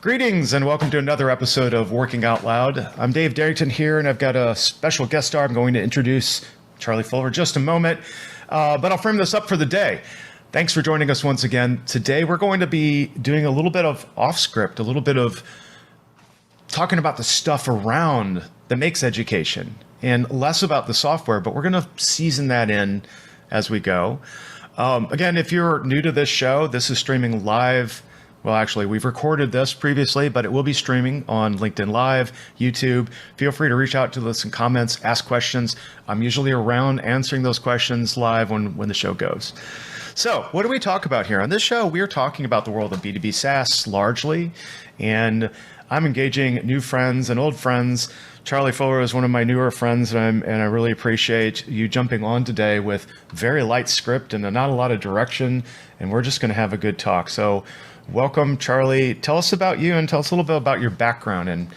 Greetings and welcome to another episode of Working Out Loud. I'm Dave Darrington here, and I've got a special guest star. I'm going to introduce Charlie Fuller in just a moment, but I'll frame this up for the day. Thanks for joining us once again. Today we're going to be doing a little bit of off script, a little bit of talking about the stuff around that makes education and less about the software, but we're going to season that in as we go. Again, if you're new to this show, this is streaming live. Well, actually, we've recorded this previously, but it will be streaming on LinkedIn Live, YouTube. Feel free to reach out to us in comments, ask questions. I'm usually around answering those questions live when the show goes. So what do we talk about here? On this show, we're talking about the world of B2B SaaS largely, and I'm engaging new friends and old friends. Charlie Fuller is one of my newer friends, and I really appreciate you jumping on today with very light script and not a lot of direction, and we're just going to have a good talk. So welcome, Charlie. Tell us about you and tell us a little bit about your background, and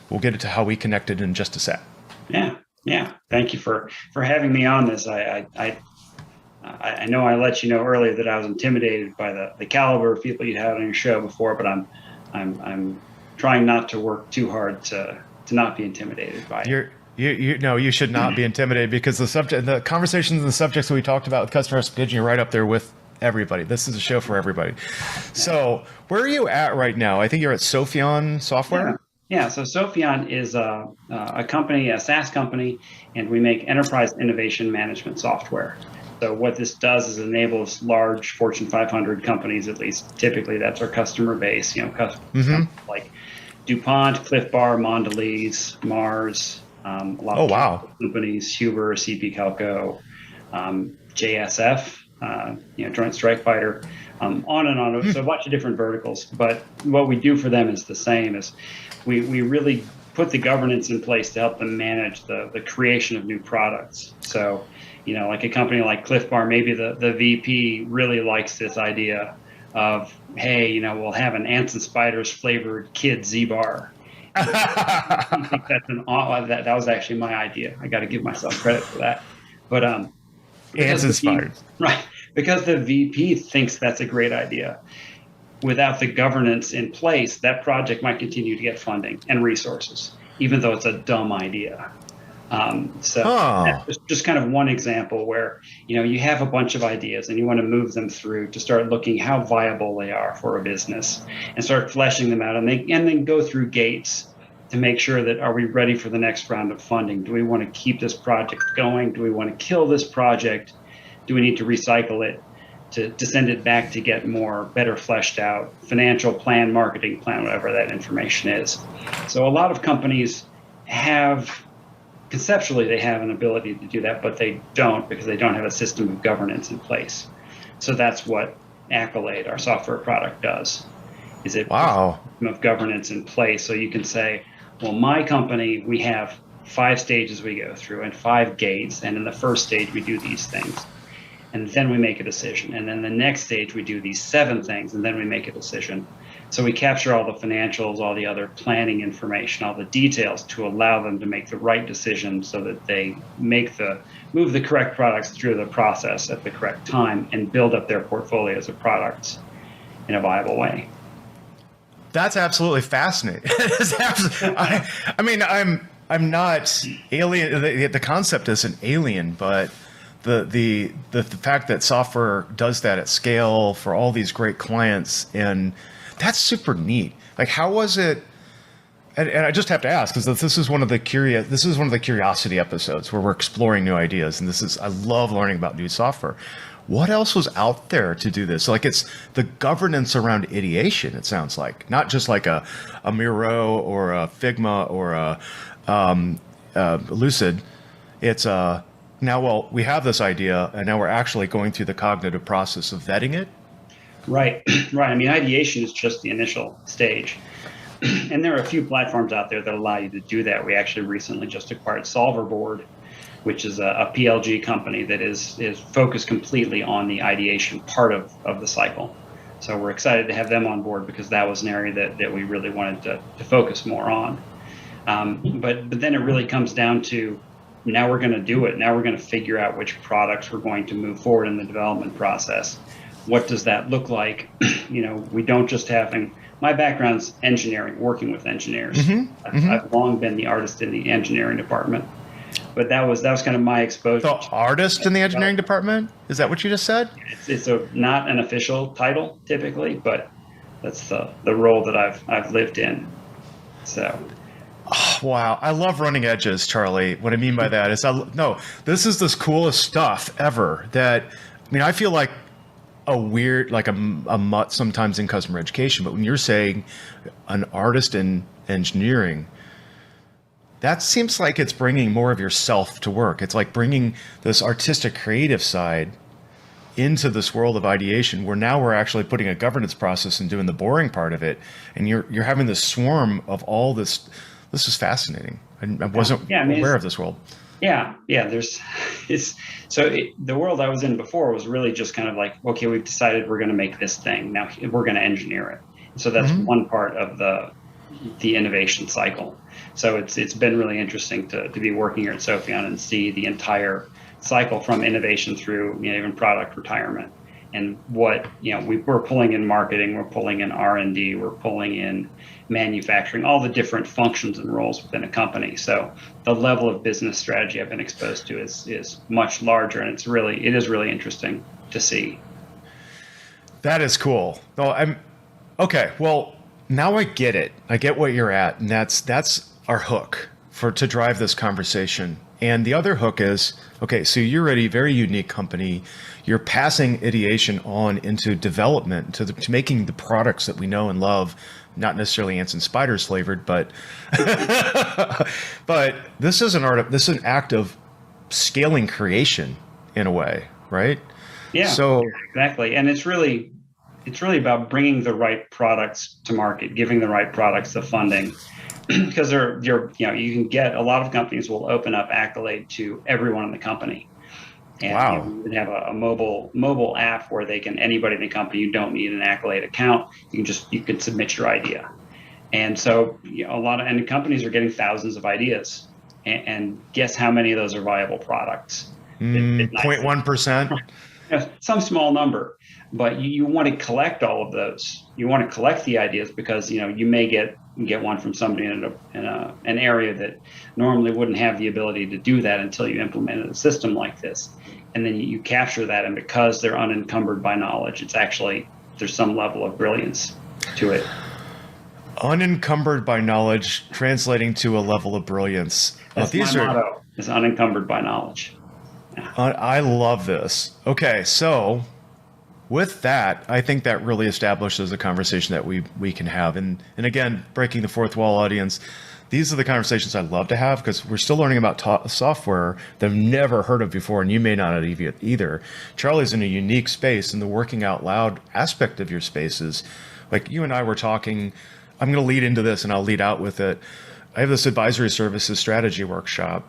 we'll get into how we connected in just a sec. Yeah. Thank you for having me on this. I know I let you know earlier that I was intimidated by the caliber of people you had on your show before, but I'm trying not to work too hard to not be intimidated by it. You should not be intimidated because the conversations and the subjects that we talked about with customer expectation are right up there with everybody. This is a show for everybody. So where are you at right now? I think you're at Sopheon Software. Yeah. So Sopheon is a company, a SaaS company, and we make enterprise innovation management software. So what this does is enables large Fortune 500 companies, at least typically that's our customer base, like DuPont, Cliff Bar, Mondelez, Mars, a lot of companies, Huber, CP Calco, JSF, Joint Strike Fighter, on and on. So a bunch of different verticals. But what we do for them is the same. Is we really put the governance in place to help them manage the creation of new products. So, like a company like Cliff Bar, maybe the VP really likes this idea of, hey, we'll have an Ants and Spiders flavored kid Z-Bar. I think that was actually my idea. I got to give myself credit for that. But Ants and Spiders. Right. Because the VP thinks that's a great idea. Without the governance in place, that project might continue to get funding and resources, even though it's a dumb idea. That's just kind of one example where, you have a bunch of ideas and you want to move them through to start looking how viable they are for a business and start fleshing them out and then go through gates to make sure that, are we ready for the next round of funding? Do we want to keep this project going? Do we want to kill this project? Do we need to recycle it to send it back to get better fleshed out financial plan, marketing plan, whatever that information is? So a lot of companies conceptually they have an ability to do that, but they don't because they don't have a system of governance in place. So that's what Accolade, our software product, does. Is it puts a system of governance in place so you can say, well, my company, we have 5 stages we go through and 5 gates, and in the first stage we do these things. And then we make a decision. And then the next stage, we do these 7 things, and then we make a decision. So we capture all the financials, all the other planning information, all the details to allow them to make the right decision so that they move the correct products through the process at the correct time and build up their portfolios of products in a viable way. That's absolutely fascinating. I'm not alien. The concept isn't alien, but the fact that software does that at scale for all these great clients, and that's super neat. Like, how was it? And I just have to ask, because this is one of the curiosity episodes where we're exploring new ideas, and I love learning about new software. What else was out there to do this? Like, it's the governance around ideation. It sounds like not just like a Miro or a Figma or a Lucid. It's we have this idea, and now we're actually going through the cognitive process of vetting it. Right. I mean, ideation is just the initial stage. And there are a few platforms out there that allow you to do that. We actually recently just acquired Solverboard, which is a PLG company that is focused completely on the ideation part of the cycle. So we're excited to have them on board because that was an area that we really wanted to focus more on. But then it really comes down to, now we're going to do it. Now we're going to figure out which products we're going to move forward in the development process. What does that look like? We don't just have, and my background's engineering, working with engineers. I've long been the artist in the engineering department, but that was kind of my exposure. The artist in the engineering department? Is that what you just said? It's not an official title typically, but that's the role that I've lived in. So. Wow, I love running edges, Charlie. What I mean by that is, this is the coolest stuff ever. That, I mean, I feel like a weird, like a mutt sometimes in customer education, but when you're saying an artist in engineering, that seems like it's bringing more of yourself to work. It's like bringing this artistic, creative side into this world of ideation, where now we're actually putting a governance process and doing the boring part of it, and you're having this swarm of all this. This is fascinating. I wasn't aware of this world. Yeah. The world I was in before was really just kind of like, okay, we've decided we're going to make this thing. Now we're going to engineer it. So that's one part of the innovation cycle. So it's been really interesting to be working here at Sopheon and see the entire cycle from innovation through even product retirement. And what we're pulling in marketing, we're pulling in R&D, we're pulling in manufacturing, all the different functions and roles within a company. So the level of business strategy I've been exposed to is much larger, and it is really interesting to see. That is cool. Okay. Well, now I get it. I get what you're at, and that's our hook to drive this conversation. And the other hook is, okay, so you're a very unique company. You're passing ideation on into development, to making the products that we know and love, not necessarily ants and spiders flavored, but but this is an act of scaling creation in a way, right? Yeah, so exactly. And it's really about bringing the right products to market, giving the right products the funding. Because you can get, a lot of companies will open up Accolade to everyone in the company. And wow. You would have a mobile app where anybody in the company, you don't need an Accolade account. You can submit your idea. And so and companies are getting thousands of ideas. And guess how many of those are viable products? 0.1%? Some small number. But you want to collect all of those. You want to collect the ideas because you may get one from somebody in an area that normally wouldn't have the ability to do that until you implemented a system like this. And then you capture that, and because they're unencumbered by knowledge, there's some level of brilliance to it. Unencumbered by knowledge, translating to a level of brilliance. That's my motto, is unencumbered by knowledge. Yeah. I love this. Okay, so with that, I think that really establishes a conversation that we can have. And again, breaking the fourth wall, audience, these are the conversations I love to have, because we're still learning about software that I've never heard of before, and you may not have either. Charlie's in a unique space, and the working out loud aspect of your space is, like you and I were talking, I'm going to lead into this and I'll lead out with it. I have this advisory services strategy workshop,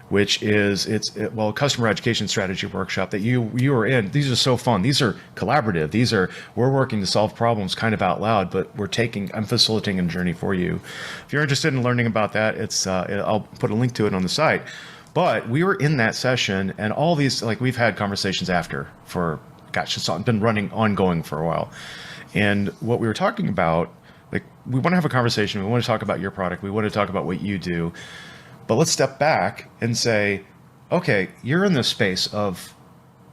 which is a customer education strategy workshop that you are in. These are so fun. These are collaborative. We're working to solve problems kind of out loud, but I'm facilitating a journey for you. If you're interested in learning about that, I'll put a link to it on the site. But we were in that session, and all these, like, we've had conversations after it's been running ongoing for a while. And what we were talking about, like, we want to have a conversation. We want to talk about your product. We want to talk about what you do. But let's step back and say, okay, you're in this space of,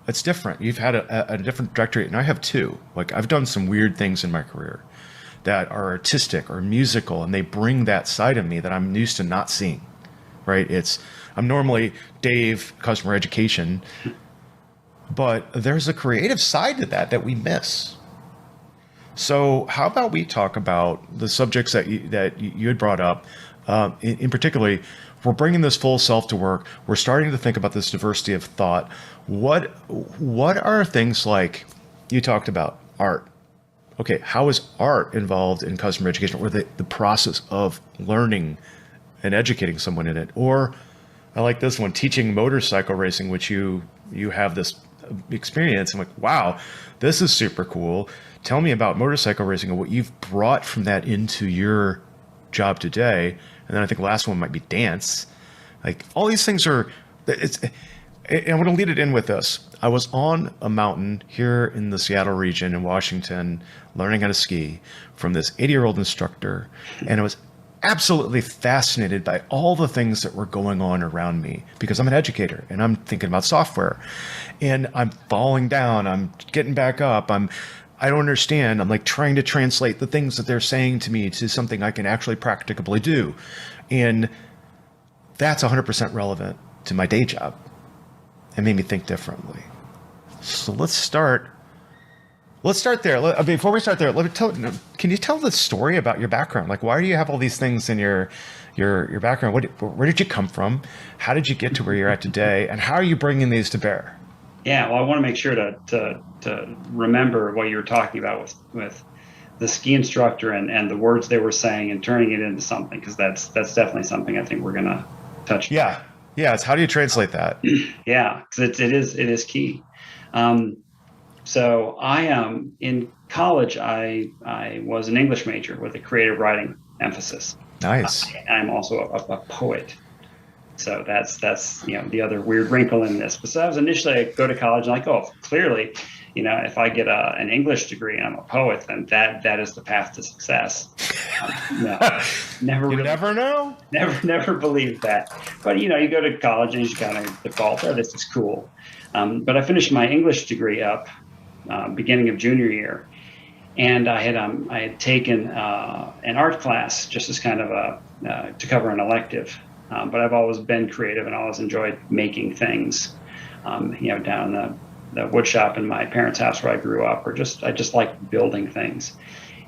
it's different. You've had a different trajectory, and I have too. Like, I've done some weird things in my career that are artistic or musical, and they bring that side of me that I'm used to not seeing, right? I'm normally Dave, customer education, but there's a creative side to that we miss. So how about we talk about the subjects that you had brought up, in particularly. We're bringing this full self to work. We're starting to think about this diversity of thought. What are things like you talked about art? Okay, how is art involved in customer education, or the process of learning and educating someone in it? Or I like this one, teaching motorcycle racing, which you have this experience. I'm like, wow, this is super cool. Tell me about motorcycle racing and what you've brought from that into your job today. And then I think the last one might be dance. Like, all these things And I'm going to lead it in with this. I was on a mountain here in the Seattle region in Washington learning how to ski from this 80-year-old instructor, and I was absolutely fascinated by all the things that were going on around me because I'm an educator and I'm thinking about software, and I'm falling down, I'm getting back up, I don't understand. I'm like trying to translate the things that they're saying to me to something I can actually practicably do. And that's 100% relevant to my day job. It made me think differently. So let's start there. Before we start there, can you tell the story about your background? Like, why do you have all these things in your background? Where did you come from? How did you get to where you're at today? And how are you bringing these to bear? Yeah, well, I want to make sure to remember what you were talking about with the ski instructor and the words they were saying and turning it into something, because that's definitely something I think we're going to touch on. Yeah. It's how do you translate that? Yeah, because it is key. So I am in college. I was an English major with a creative writing emphasis. Nice. I'm also a poet. So that's the other weird wrinkle in this. But so I was initially, I go to college and clearly, if I get an English degree and I'm a poet, then that is the path to success. No, never know. Never believed that. But you go to college and you just kind of default, oh, this is cool. But I finished my English degree up beginning of junior year, and I had taken an art class just as kind of to cover an elective. But I've always been creative and always enjoyed making things, down in the wood shop in my parents' house where I grew up, I just like building things.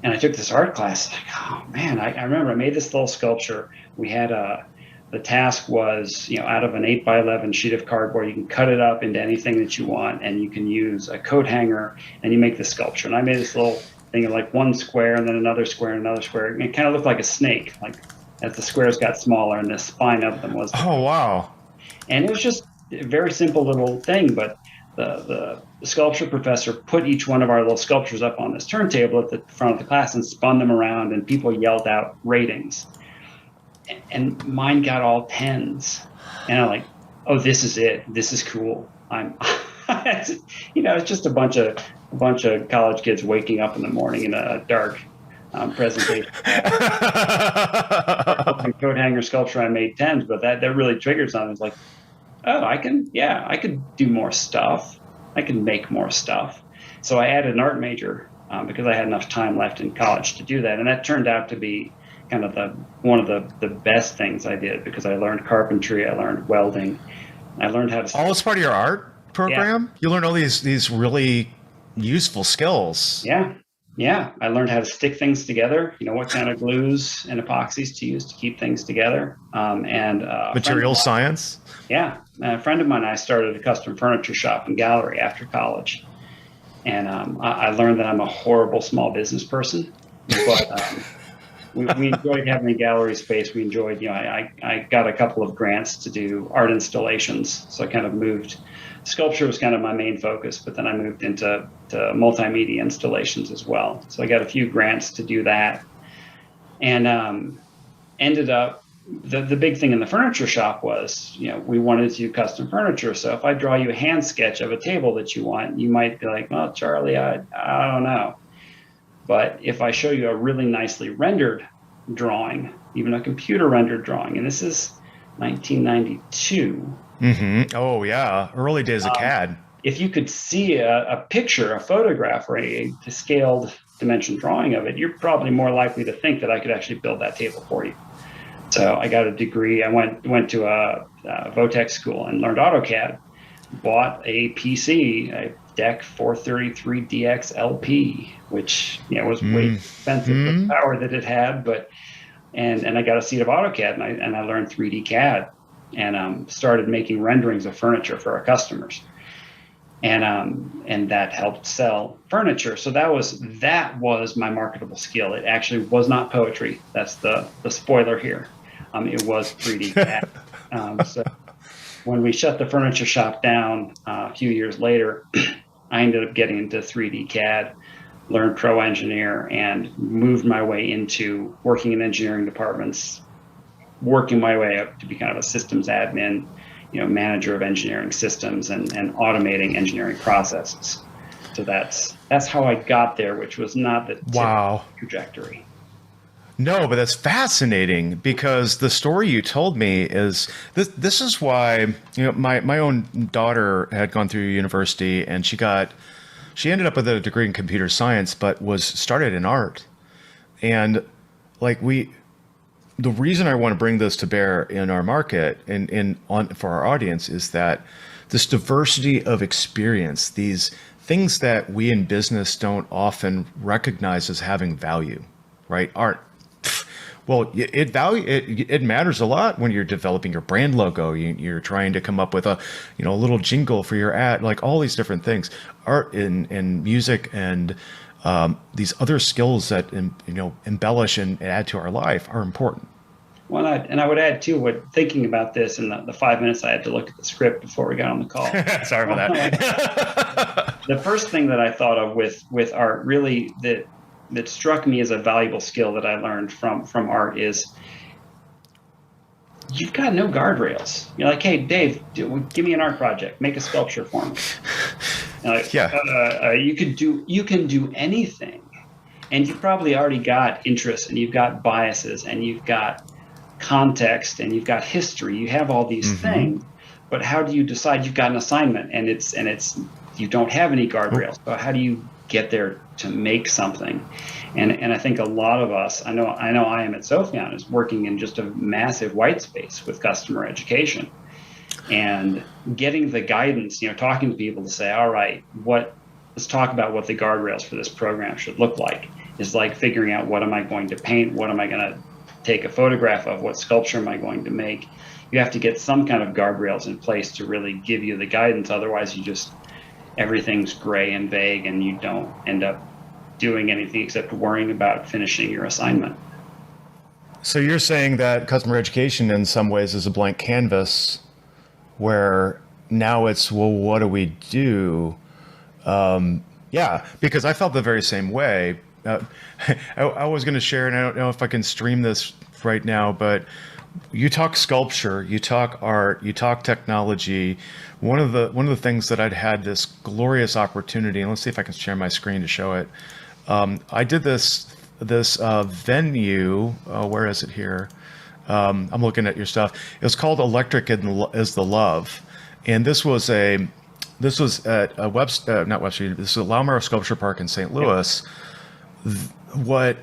And I took this art class. Like, oh man, I remember I made this little sculpture. We had the task was, out of an 8x11 sheet of cardboard, you can cut it up into anything that you want, and you can use a coat hanger, and you make the sculpture. And I made this little thing of like one square and then another square and another square. And it kind of looked like a snake, like as the squares got smaller and the spine of them was. Oh, wow. And it was just a very simple little thing, but the sculpture professor put each one of our little sculptures up on this turntable at the front of the class and spun them around, and people yelled out ratings. And mine got all 10s. And I'm like, oh, this is it. This is cool. It's just a bunch of college kids waking up in the morning in a dark presentation. Coat hanger sculpture, I made 10s, but that really triggered something. It's like, oh, I could do more stuff. I can make more stuff. So I added an art major because I had enough time left in college to do that. And that turned out to be kind of one of the best things I did, because I learned carpentry, I learned welding, I learned how to. All as part of your art program? Yeah. You learned all these really useful skills. Yeah. I learned how to stick things together, what kind of glues and epoxies to use to keep things together. And material science. Yeah. A friend of mine and I started a custom furniture shop and gallery after college. And I learned that I'm a horrible small business person, but we enjoyed having a gallery space. We enjoyed, I got a couple of grants to do art installations. So I kind of moved. Sculpture was kind of my main focus, but then I moved into multimedia installations as well. So I got a few grants to do that, and ended up, the big thing in the furniture shop was, we wanted to do custom furniture. So if I draw you a hand sketch of a table that you want, you might be like, well, Charlie, I don't know. But if I show you a really nicely rendered drawing, even a computer rendered drawing, and this is 1992. Mm-hmm. Oh, yeah. Early days of CAD. If you could see a picture, a photograph, or a scaled dimension drawing of it, you're probably more likely to think that I could actually build that table for you. So I got a degree. I went to a Votech school and learned AutoCAD. Bought a PC, a DEC 433DX LP, which was way expensive for the power that it had, and I got a seat of AutoCAD, and I learned 3D CAD, and started making renderings of furniture for our customers, and that helped sell furniture. So that was my marketable skill. It actually was not poetry. That's the spoiler here. It was 3D CAD. So when we shut the furniture shop down a few years later, I ended up getting into 3D CAD, learned Pro Engineer, and moved my way into working in engineering departments, working my way up to be kind of a systems admin manager of engineering systems and Mm-hmm. automating engineering processes. So that's how I got there, which was not the typical Wow. trajectory. No, but that's fascinating because the story you told me is this. This is why my own daughter had gone through university and she ended up with a degree in computer science, but was started in art. And like the reason I want to bring this to bear in our market and in on for our audience is that this diversity of experience, these things that we in business don't often recognize as having value, right? Art. Well, it matters a lot when you're developing your brand logo. You're trying to come up with a little jingle for your ad, like all these different things. Art and music and these other skills that embellish and add to our life are important. Well, I would add too, thinking about this in the 5 minutes I had to look at the script before we got on the call. Sorry about that. The first thing that I thought of with art, really that struck me as a valuable skill that I learned from art is you've got no guardrails. You're like, hey, Dave, give me an art project, make a sculpture for me. Yeah. You can do anything, and you've probably already got interests, and you've got biases, and you've got context, and you've got history. You have all these things, but how do you decide? You've got an assignment, and it's you don't have any guardrails. So how do you get there to make something? And I think a lot of us, I know I am at Sopheon, is working in just a massive white space with customer education and getting the guidance, talking to people to say, all right, let's talk about what the guardrails for this program should look like. Is like figuring out, what am I going to paint? What am I going to take a photograph of? What sculpture am I going to make? You have to get some kind of guardrails in place to really give you the guidance. Otherwise, everything's gray and vague, and you don't end up doing anything except worrying about finishing your assignment. So you're saying that customer education in some ways is a blank canvas where now it's, well, what do we do? Yeah, because I felt the very same way. I was going to share, and I don't know if I can stream this right now, but you talk sculpture, you talk art, you talk technology. One of the things that I'd had this glorious opportunity, and let's see if I can share my screen to show it. I did this venue. Where is it here? I'm looking at your stuff. It was called Electric is the Love, and this was at a not Webster. This is a Laumar Sculpture Park in St. Louis. What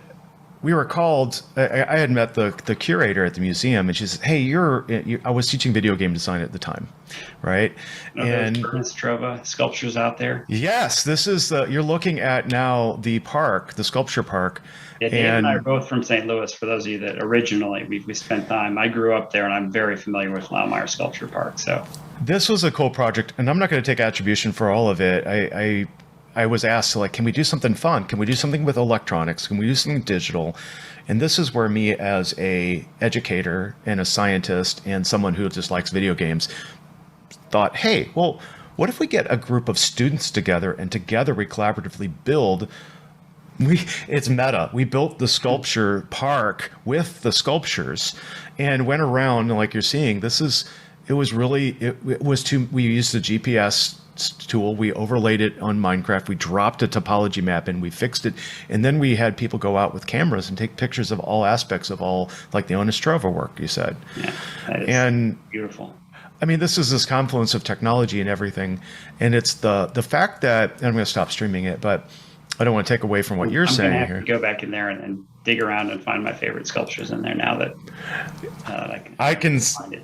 we were called, I had met the curator at the museum, and she said, hey, I was teaching video game design at the time, right? And Ernest Trova sculptures out there. Yes, this is you're looking at now the park, the sculpture park. Yeah, Dave and I are both from St. Louis. For those of you that originally, we spent time, I grew up there, and I'm very familiar with Laumar Sculpture Park. So this was a cool project, and I'm not going to take attribution for all of it. I was asked, like, can we do something fun? Can we do something with electronics? Can we do something digital? And this is where me, as a educator and a scientist and someone who just likes video games, thought, hey, well, what if we get a group of students together, and together we collaboratively build it's meta. We built the sculpture park with the sculptures and went around, and like you're seeing, we used the GPS tool, we overlaid it on Minecraft, we dropped a topology map and we fixed it, and then we had people go out with cameras and take pictures of all aspects of all, like the Ernest Trova work you said. Yeah, that is beautiful. I mean, this confluence of technology and everything, and it's the fact that, and I'm going to stop streaming it, but I don't want to take away from what you're saying here. I'm going to go back in there and dig around and find my favorite sculptures in there now that I can find it.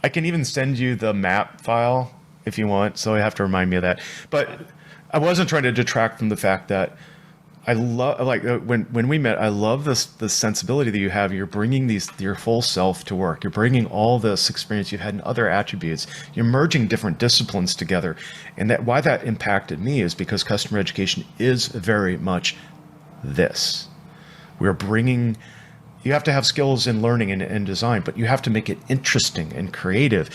I can even send you the map file if you want, so you have to remind me of that. But I wasn't trying to detract from the fact that I love, like, when we met, I love the sensibility that you have. You're bringing your whole self to work. You're bringing all this experience you've had in other attributes. You're merging different disciplines together. And why that impacted me is because customer education is very much this. We're bringing, you have to have skills in learning and design, but you have to make it interesting and creative.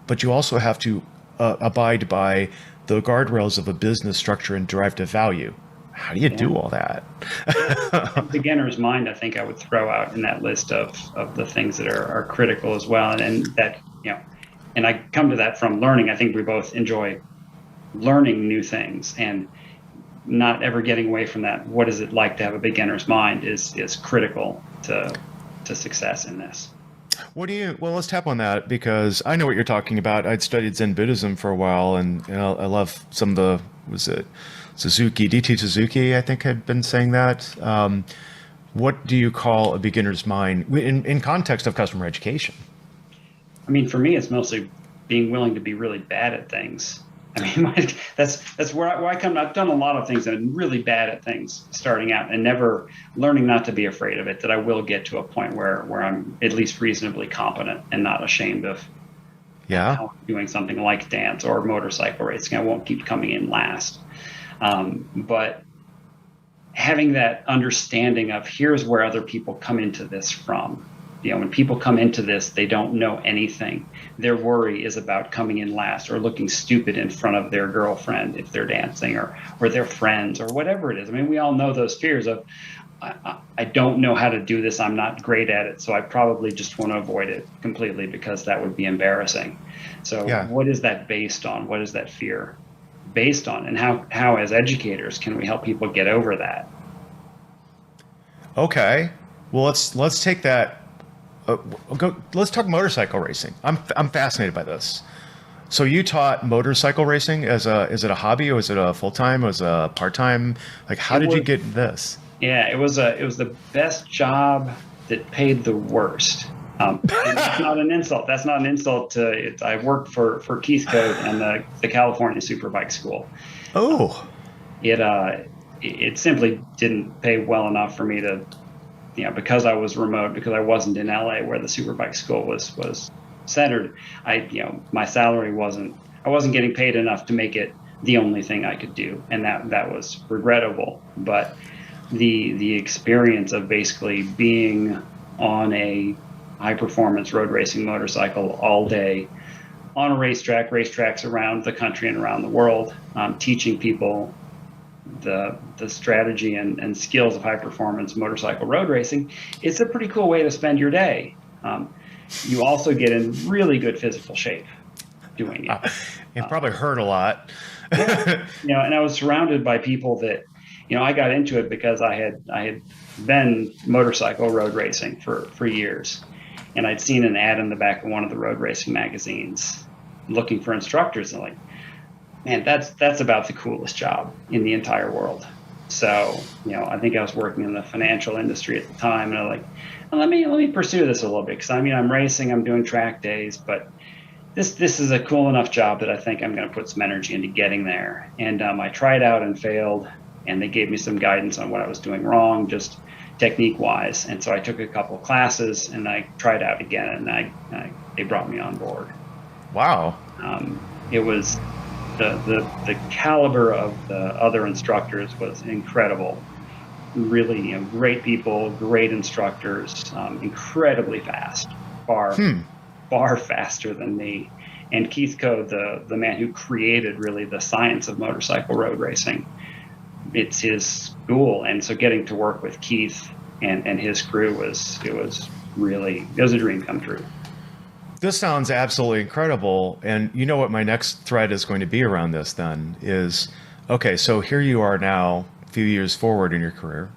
But you also have to abide by the guardrails of a business structure and drive to value. How do you do all that? Beginner's mind, I think I would throw out in that list of the things that are critical as well. And that, and I come to that from learning. I think we both enjoy learning new things, and not ever getting away from that. What is it like to have a beginner's mind is critical to success in this. Well, let's tap on that because I know what you're talking about. I'd studied Zen Buddhism for a while, and I love some of the, was it DT Suzuki, I think had been saying that. What do you call a beginner's mind in context of customer education? I mean, for me, it's mostly being willing to be really bad at things. I mean, that's where I come. I've done a lot of things and I'm really bad at things starting out, and never learning not to be afraid of it, that I will get to a point where I'm at least reasonably competent and not ashamed of doing something like dance or motorcycle racing. I won't keep coming in last. But having that understanding of here's where other people come into this from. When people come into this, they don't know anything. Their worry is about coming in last or looking stupid in front of their girlfriend if they're dancing, or their friends, or whatever it is. I mean, we all know those fears of, I don't know how to do this. I'm not great at it. So I probably just want to avoid it completely because that would be embarrassing. So what is that based on? What is that fear based on? And how as educators can we help people get over that? Okay. Well, let's take that. Let's talk motorcycle racing. I'm fascinated by this. So you taught motorcycle racing is it a hobby, or is it a full-time, or is it a part-time? Like, how did you get this? Yeah, it was the best job that paid the worst. And that's not an insult. That's not an insult to it. I worked for Keith Code and the California Superbike School. Oh. It simply didn't pay well enough for me to, because I was remote, because I wasn't in LA where the Superbike School was centered. My salary I wasn't getting paid enough to make it the only thing I could do, and that was regrettable. But the experience of basically being on a high performance road racing motorcycle all day on a racetracks around the country and around the world, teaching people the strategy and skills of high performance motorcycle road racing, it's a pretty cool way to spend your day. You also get in really good physical shape doing it. It probably hurt a lot. And I was surrounded by people that, I got into it because I had been motorcycle road racing for years, and I'd seen an ad in the back of one of the road racing magazines looking for instructors, and man, that's about the coolest job in the entire world. So, I think I was working in the financial industry at the time, and I'm like, well, let me pursue this a little bit, because I'm racing, I'm doing track days, but this is a cool enough job that I think I'm going to put some energy into getting there. And I tried out and failed, and they gave me some guidance on what I was doing wrong, just technique wise. And so I took a couple of classes and I tried out again, and they brought me on board. Wow. It was the caliber of the other instructors was incredible. Really, great people, great instructors, incredibly fast, far faster than me. And Keith Code, the man who created really the science of motorcycle road racing, it's his school. And so getting to work with Keith and his crew was a dream come true. This sounds absolutely incredible. And you know what my next thread is going to be around this then is, okay, so here you are now, a few years forward in your career,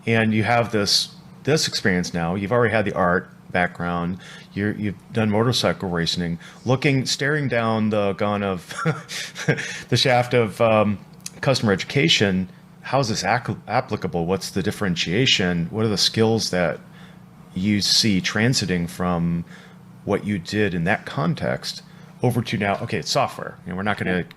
and you have this experience now. You've already had the art background. You've done motorcycle racing, staring down the gun of the shaft of customer education. How is this applicable? What's the differentiation? What are the skills that you see transiting from what you did in that context over to now? Okay, it's software. We're not going to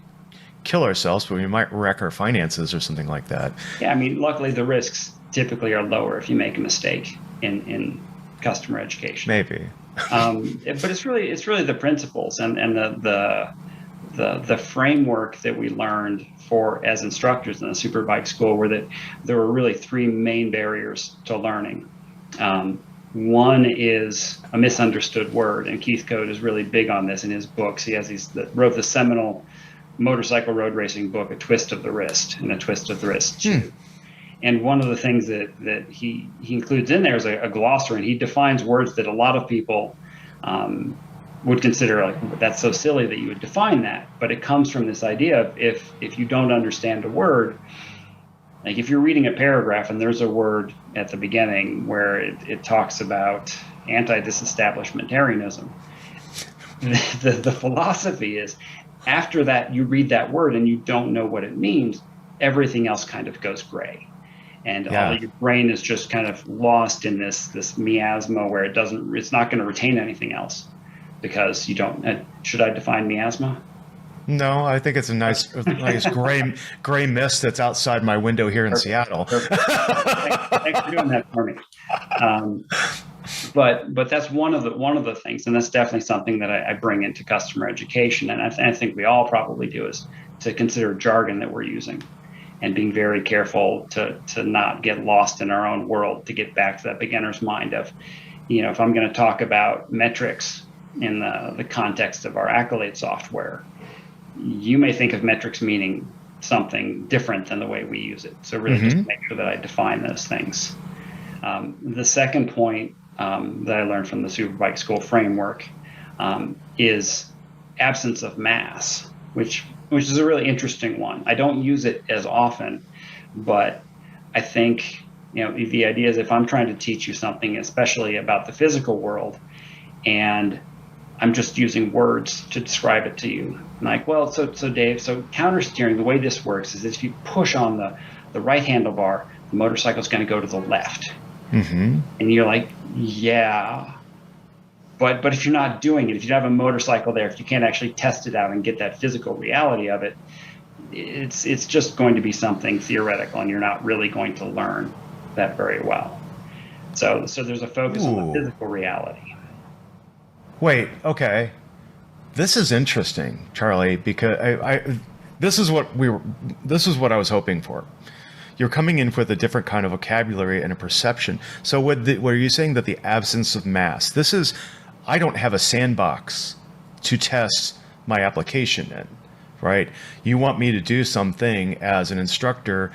kill ourselves, but we might wreck our finances or something like that. Yeah, luckily the risks typically are lower if you make a mistake in customer education. Maybe. But it's really the principles and the framework that we learned as instructors in the Superbike School were that there were really three main barriers to learning. One is a misunderstood word, and Keith Code is really big on this in his books. He wrote the seminal motorcycle road racing book, A Twist of the Wrist and A Twist of the Wrist 2. And one of the things that he includes in there is a glossary, and he defines words that a lot of people would consider like that's so silly that you would define that, but it comes from this idea of if you don't understand a word, like if you're reading a paragraph and there's a word at the beginning where it talks about anti-disestablishmentarianism, the philosophy is after that you read that word and you don't know what it means, everything else kind of goes gray. And all your brain is just kind of lost in this miasma where it's not going to retain anything else because you don't. Should I define miasma? No, I think it's a nice gray mist that's outside my window here in Seattle. Thanks for doing that for me. But that's one of the things, and that's definitely something that I bring into customer education, and I think we all probably do, is to consider jargon that we're using, and being very careful to not get lost in our own world, to get back to that beginner's mind of, if I'm going to talk about metrics in the context of our Accolade software, you may think of metrics meaning something different than the way we use it. So really just make sure that I define those things. The second point that I learned from the Superbike School framework is absence of mass, which is a really interesting one. I don't use it as often, but I think, the idea is if I'm trying to teach you something, especially about the physical world, and I'm just using words to describe it to you. I'm like, well, so Dave, so counter steering, the way this works is if you push on the right handlebar, the motorcycle is going to go to the left. And you're like, yeah. But if you're not doing it, if you don't have a motorcycle there, if you can't actually test it out and get that physical reality of it, it's just going to be something theoretical, and you're not really going to learn that very well. So there's a focus on the physical reality. Wait, okay. This is interesting, Charlie, because this is what I was hoping for. You're coming in with a different kind of vocabulary and a perception. So what are you saying, that the absence of mass? I don't have a sandbox to test my application in, right? You want me to do something as an instructor,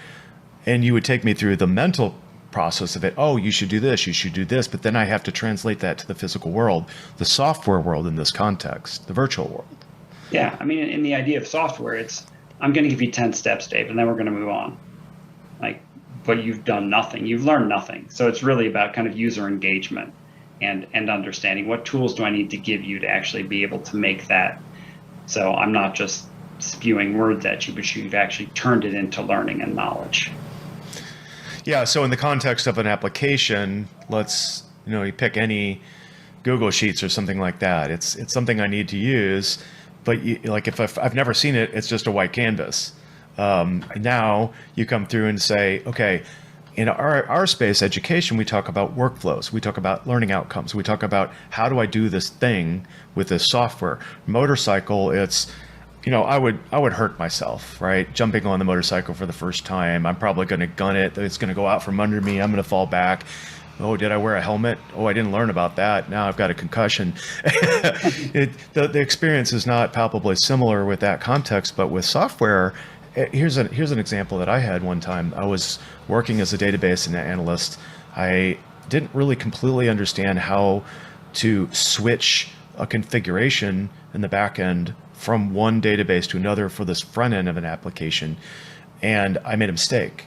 and you would take me through the mental process of it. Oh, you should do this, you should do this, but then I have to translate that to the physical world, the software world in this context, the virtual world. Yeah, I mean, in the idea of software, I'm going to give you 10 steps, Dave, and then we're going to move on. But you've done nothing. You've learned nothing. So it's really about kind of user engagement and understanding what tools do I need to give you to actually be able to make that. So I'm not just spewing words at you, but you've actually turned it into learning and knowledge. Yeah. So in the context of an application, you pick any Google Sheets or something like that. It's something I need to use, but if I've never seen it, it's just a white canvas. Now you come through and say, okay, in our space, education, we talk about workflows. We talk about learning outcomes. We talk about how do I do this thing with this software. Motorcycle, it's, I would hurt myself, right? Jumping on the motorcycle for the first time. I'm probably going to gun it. It's going to go out from under me. I'm going to fall back. Oh, did I wear a helmet? Oh, I didn't learn about that. Now I've got a concussion. The experience is not palpably similar with that context, but with software, here's an example that I had one time. I was working as a database and analyst. I didn't really completely understand how to switch a configuration in the back end from one database to another for this front end of an application. And I made a mistake.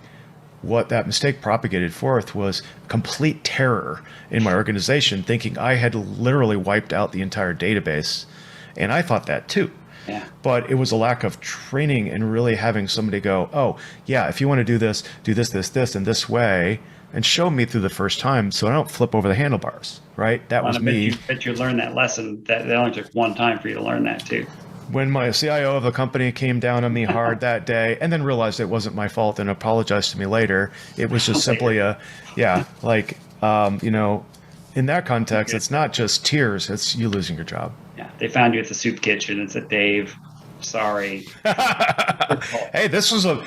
What that mistake propagated forth was complete terror in my organization, thinking I had literally wiped out the entire database. And I thought that too. Yeah. But it was a lack of training and really having somebody go, oh, yeah, if you want to do this, and this way, and show me through the first time so I don't flip over the handlebars, right? That was me. I bet you learned that lesson. That only took one time for you to learn that too. When my CIO of the company came down on me hard that day and then realized it wasn't my fault and apologized to me later, it was just simply in that context, it's not just tears, it's you losing your job. Yeah, they found you at the soup kitchen and said, Dave, sorry. Hey, this is one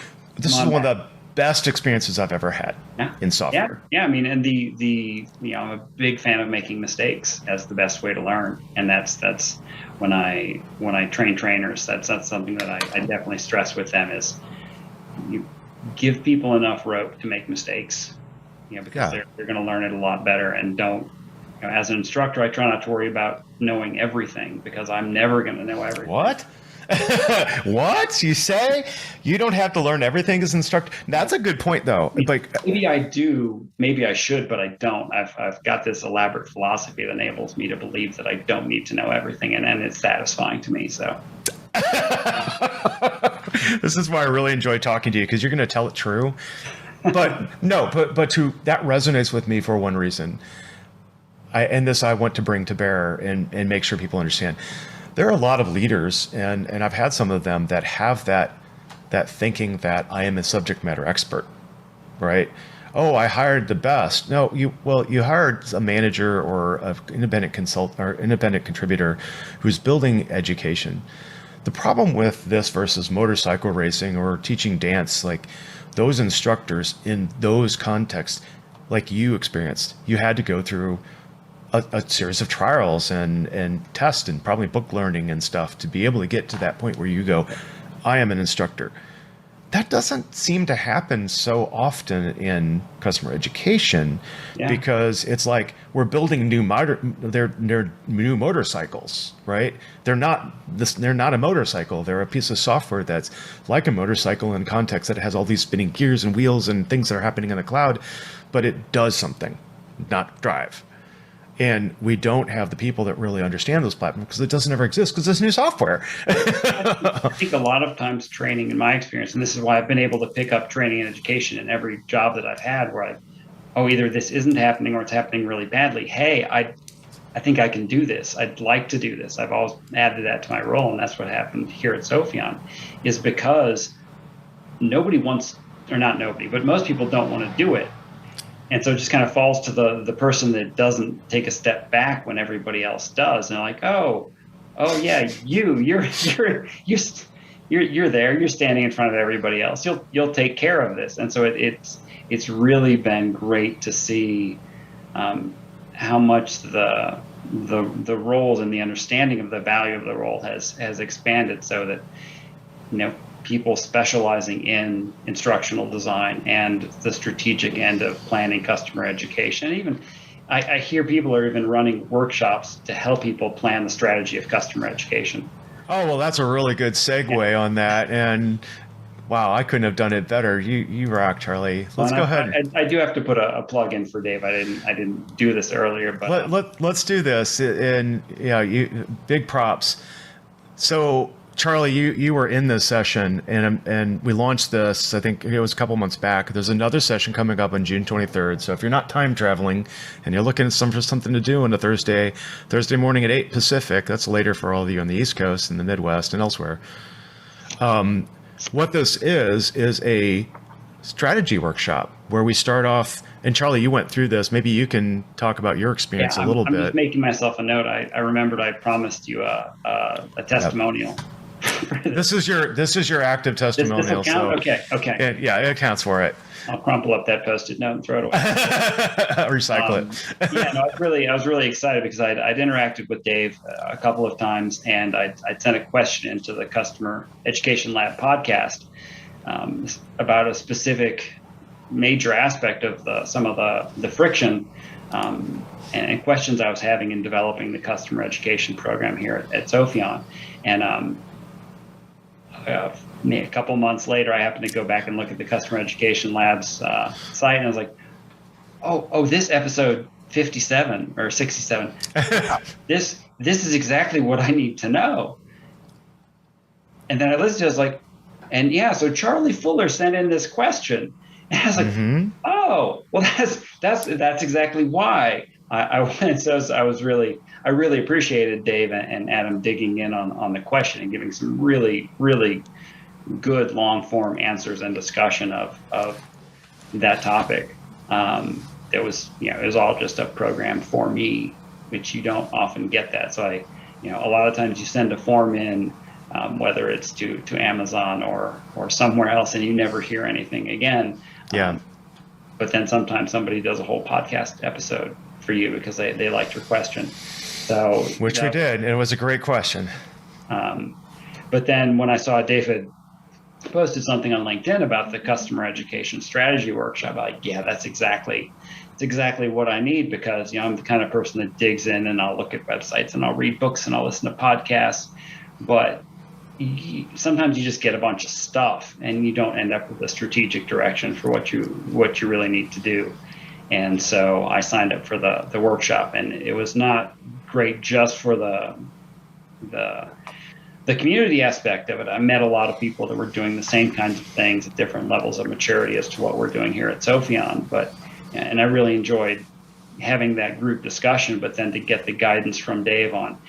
of the best experiences I've ever had in software. Yeah. I mean, and I'm a big fan of making mistakes as the best way to learn. And that's when I train trainers, that's something that I definitely stress with them is you give people enough rope to make mistakes, because they're going to learn it a lot better. And don't, as an instructor, I try not to worry about knowing everything, because I'm never going to know everything. What? What? You say you don't have to learn everything as instructor? That's a good point, though. Like, maybe I do, maybe I should, but I don't. I've got this elaborate philosophy that enables me to believe that I don't need to know everything, and it's satisfying to me. So this is why I really enjoy talking to you, because you're going to tell it true. But no, but that resonates with me for one reason. I want to bring to bear and make sure people understand. There are a lot of leaders, and I've had some of them that have that thinking that I am a subject matter expert, right? Oh, I hired the best. No, you hired a manager or an independent consultant or independent contributor who's building education. The problem with this versus motorcycle racing or teaching dance, like those instructors in those contexts, like you experienced, you had to go through a series of trials and tests and probably book learning and stuff to be able to get to that point where you go, I am an instructor. That doesn't seem to happen so often in customer education, because it's like we're building new they're new motorcycles, right? They're not a motorcycle. They're a piece of software that's like a motorcycle in context that has all these spinning gears and wheels and things that are happening in the cloud, but it does something, not drive. And we don't have the people that really understand those platforms because it doesn't ever exist because it's new software. I think a lot of times training, in my experience, and this is why I've been able to pick up training and education in every job that I've had, where either this isn't happening or it's happening really badly. Hey, I think I can do this. I'd like to do this. I've always added that to my role, and that's what happened here at Sopheon, is because most people don't want to do it. And so it just kind of falls to the person that doesn't take a step back when everybody else does. And they're like, oh yeah, you're there. You're standing in front of everybody else. You'll take care of this. And so it's really been great to see how much the roles and the understanding of the value of the role has expanded, so that people specializing in instructional design and the strategic end of planning customer education. Even I hear people are even running workshops to help people plan the strategy of customer education. Oh, well, that's a really good segue on that. And wow, I couldn't have done it better. You rock, Charlie. Let's go ahead. I do have to put a plug in for Dave. I didn't do this earlier, but let's do this. And big props. So Charlie, you were in this session, and we launched this, I think it was a couple months back. There's another session coming up on June 23rd. So if you're not time traveling and you're looking for something to do on a Thursday morning at 8 Pacific, that's later for all of you on the East Coast and the Midwest and elsewhere. What this is a strategy workshop where we start off, and Charlie, you went through this. Maybe you can talk about your experience a little bit. I'm just making myself a note. I remembered I promised you a testimonial. Yep. This is your active testimonial. This count? So okay. It counts for it. I'll crumple up that Post-it note and throw it away. Recycle it. I was really excited because I'd interacted with Dave a couple of times, and I'd sent a question into the Customer Education Lab podcast about a specific major aspect of some of the friction and questions I was having in developing the customer education program here at Sopheon. And a couple months later, I happened to go back and look at the Customer Education Lab's site, and I was like, oh, this episode 57 or 67, this is exactly what I need to know. And then I listened to it, I was like, and so Charlie Fuller sent in this question. And I was like, oh, well, that's exactly why I went. So I really appreciated Dave and Adam digging in on the question and giving some really, really good long form answers and discussion of that topic. It was all just a program for me, which you don't often get that. So a lot of times you send a form in, whether it's to Amazon or somewhere else, and you never hear anything again. Yeah. But then sometimes somebody does a whole podcast episode for you because they liked your question. So which we did, and it was a great question. But then when I saw David posted something on LinkedIn about the customer education strategy workshop. I'm like, yeah, that's exactly what I need, because I'm the kind of person that digs in, and I'll look at websites and I'll read books and I'll listen to podcasts, but sometimes you just get a bunch of stuff and you don't end up with a strategic direction for what you really need to do. And so I signed up for the workshop, and it was not great just for the community aspect of it. I met a lot of people that were doing the same kinds of things at different levels of maturity as to what we're doing here at Sopheon. And I really enjoyed having that group discussion, but then to get the guidance from Dave on,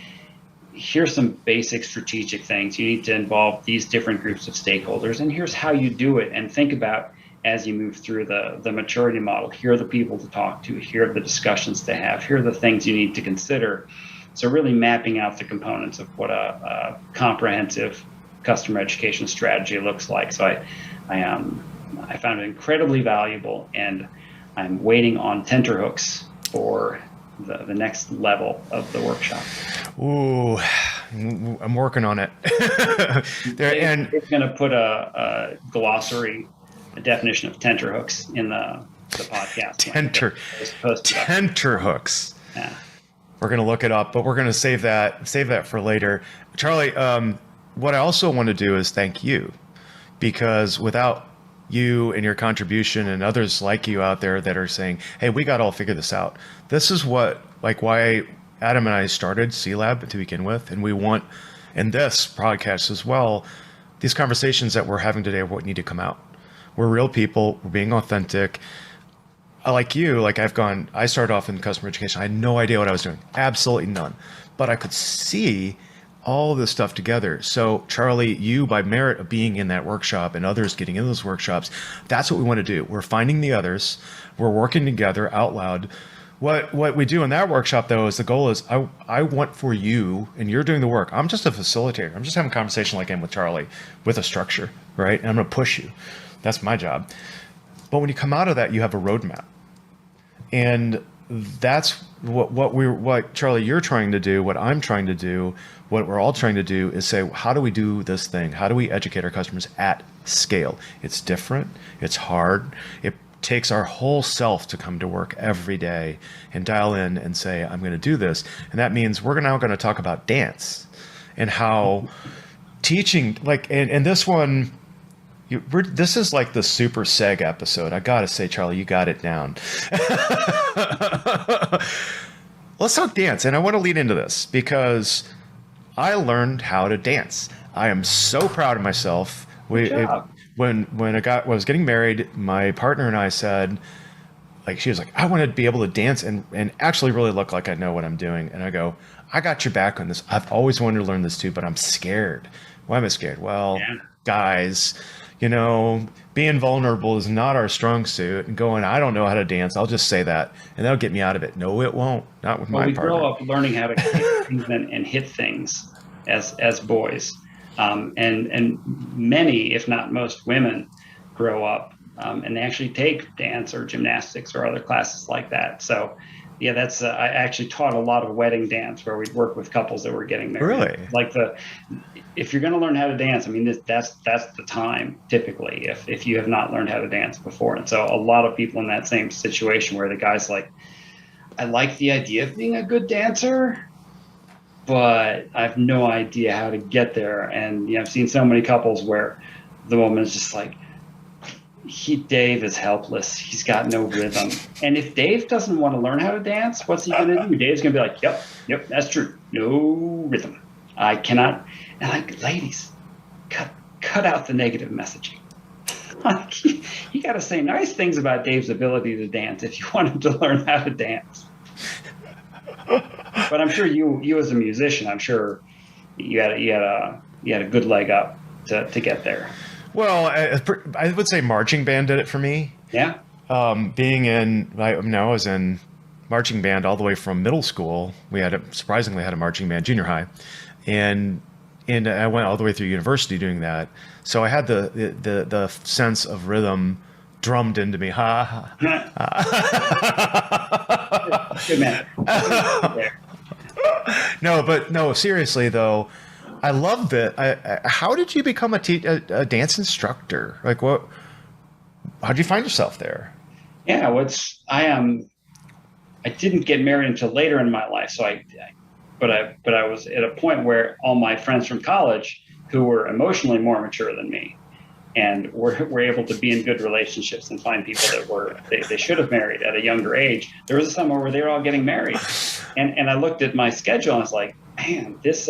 here's some basic strategic things. You need to involve these different groups of stakeholders, and here's how you do it. And think about, as you move through the maturity model, here are the people to talk to, here are the discussions to have, here are the things you need to consider. So really mapping out the components of what a comprehensive customer education strategy looks like. So I found it incredibly valuable, and I'm waiting on tenterhooks for the next level of the workshop. Ooh, I'm working on it. It's going to put a glossary, a definition of tenterhooks in the podcast. Tenterhooks. Yeah. We're going to look it up, but we're going to save that for later. Charlie, what I also want to do is thank you, because without you and your contribution and others like you out there that are saying, hey, we got to all figure this out. This is why Adam and I started C-Lab to begin with. And we want, in this podcast as well, these conversations that we're having today are what need to come out. We're real people. We're being authentic. I started off in customer education. I had no idea what I was doing. Absolutely none. But I could see all this stuff together. So Charlie, you, by merit of being in that workshop and others getting in those workshops, that's what we want to do. We're finding the others. We're working together out loud. What we do in that workshop, though, is the goal is I want for you, and you're doing the work. I'm just a facilitator. I'm just having a conversation like I am with Charlie with a structure, right? And I'm going to push you. That's my job. But when you come out of that, you have a roadmap. And that's what Charlie, you're trying to do, what I'm trying to do, what we're all trying to do is say, how do we do this thing? How do we educate our customers at scale? It's different. It's hard. It takes our whole self to come to work every day and dial in and say, I'm going to do this. And that means we're now going to talk about dance and how teaching, and this one, this is like the super seg episode. I got to say, Charlie, you got it down. Let's talk dance. And I want to lead into this because I learned how to dance. I am so proud of myself. When I was getting married, my partner and I said, she was like, I want to be able to dance and actually really look like I know what I'm doing. And I go, I got your back on this. I've always wanted to learn this too, but I'm scared. Why am I scared? Well, guys, being vulnerable is not our strong suit, and going, I don't know how to dance. I'll just say that, and that'll get me out of it. No, it won't. Not with my partner. We grow up learning how to kick things and hit things as boys. And many, if not most women, grow up and they actually take dance or gymnastics or other classes like that. So yeah, that's I actually taught a lot of wedding dance where we'd work with couples that were getting married. Really? If you're going to learn how to dance, I mean, that's the time typically if you have not learned how to dance before. And so a lot of people in that same situation where the guy's like, I like the idea of being a good dancer, but I have no idea how to get there. And I've seen so many couples where the woman is just like, Dave is helpless. He's got no rhythm. And if Dave doesn't want to learn how to dance, what's he going to do? Dave's going to be like, yep, that's true. No rhythm. I cannot. And ladies, cut out the negative messaging. You got to say nice things about Dave's ability to dance if you want him to learn how to dance. But I'm sure you as a musician, I'm sure you had a good leg up to get there. Well, I would say marching band did it for me. Yeah. I was in marching band all the way from middle school. We surprisingly had a marching band junior high, and I went all the way through university doing that. So I had the sense of rhythm drummed into me. Good man. No, seriously though, I love that. How did you become a dance instructor? Like, how did you find yourself there? Yeah, I didn't get married until later in my life, but I was at a point where all my friends from college who were emotionally more mature than me and were able to be in good relationships and find people that they should have married at a younger age. There was a summer where they were all getting married, and I looked at my schedule and I was like, man, this